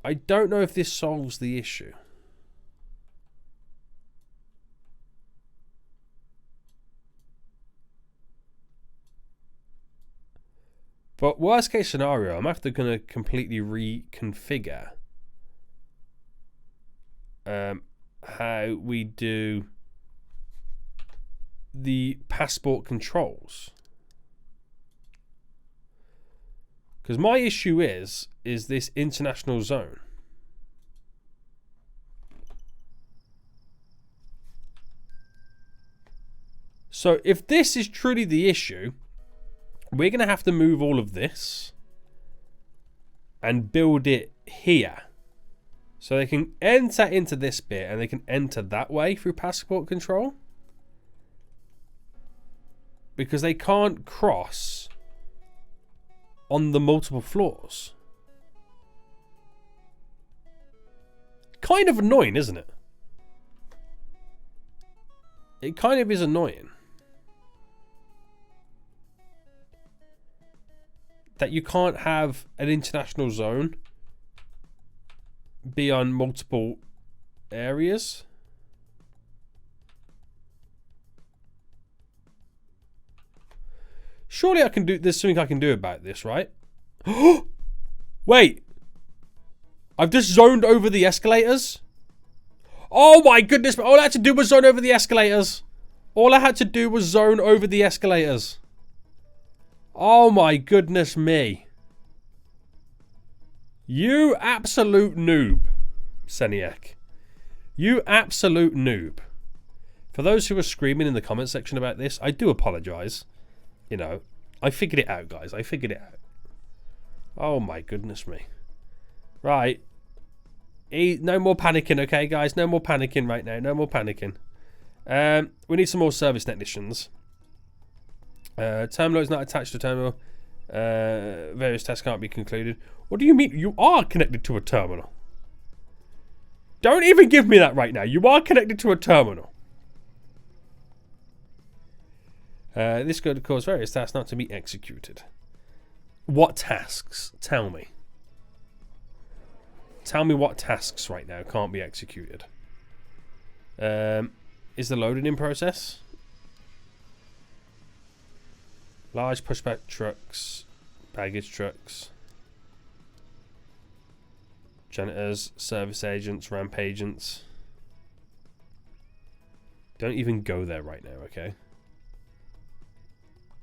I don't know if this solves the issue. But worst case scenario, I'm after going to completely reconfigure how we do the passport controls. Because my issue is this international zone. So if this is truly the issue, we're going to have to move all of this and build it here. So they can enter into this bit and they can enter that way through passport control. Because they can't cross on the multiple floors. Kind of annoying, isn't it? It kind of is annoying. That you can't have an international zone be on multiple areas. Surely I can do, there's something I can do about this, right? Wait. I've just zoned over the escalators. Oh my goodness. All I had to do was zone over the escalators. All I had to do was zone over the escalators. Oh my goodness me. You absolute noob, Seniac. You absolute noob. For those who are screaming in the comment section about this, I do apologise. You know, I figured it out, guys. I figured it out. Oh my goodness me. Right. No more panicking, okay, guys? No more panicking right now. No more panicking. We need some more service technicians. Terminal is not attached to terminal. Various tasks can't be concluded. What do you mean? You are connected to a terminal. Don't even give me that right now. You are connected to a terminal. This could cause various tasks not to be executed. What tasks? Tell me. Tell me what tasks right now can't be executed. Is the loading in process? Large pushback trucks, baggage trucks, janitors, service agents, ramp agents. Don't even go there right now, okay?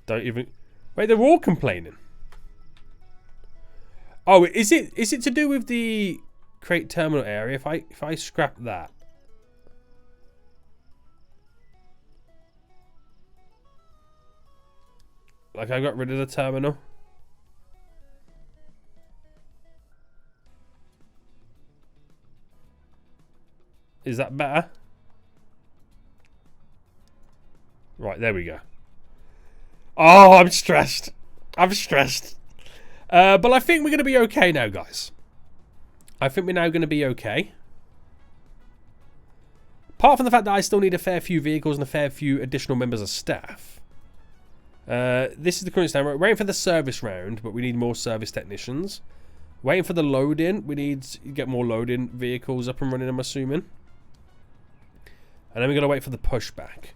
Don't even... Wait, they're all complaining. Oh, is it to do with the crate terminal area? If I scrap that. Like I got rid of the terminal. Is that better? Right, there we go. Oh, I'm stressed. I'm stressed. But I think we're going to be okay now, guys. I think we're now going to be okay. Apart from the fact that I still need a fair few vehicles and a fair few additional members of staff. This is the current stand. We're waiting for the service round, but we need more service technicians. Waiting for the load-in. We need to get more load-in vehicles up and running, I'm assuming. And then we're going to wait for the pushback.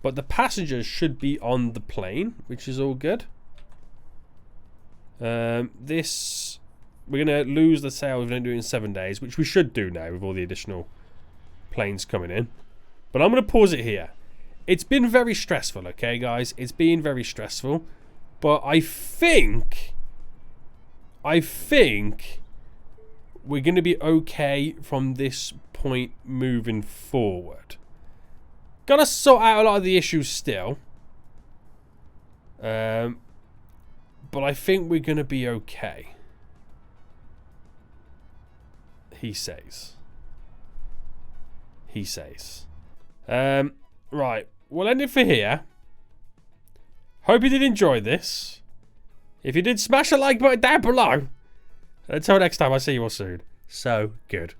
But the passengers should be on the plane, which is all good. This... We're going to lose the sales if we don't do it in 7 days, which we should do now with all the additional planes coming in. But I'm going to pause it here. It's been very stressful, okay, guys? It's been very stressful. But I think we're going to be okay from this point moving forward. Gotta sort out a lot of the issues still. But I think we're going to be okay. He says. He says. Right. We'll end it for here. Hope you did enjoy this. If you did, smash a like button down below. Until next time, I'll see you all soon. So good.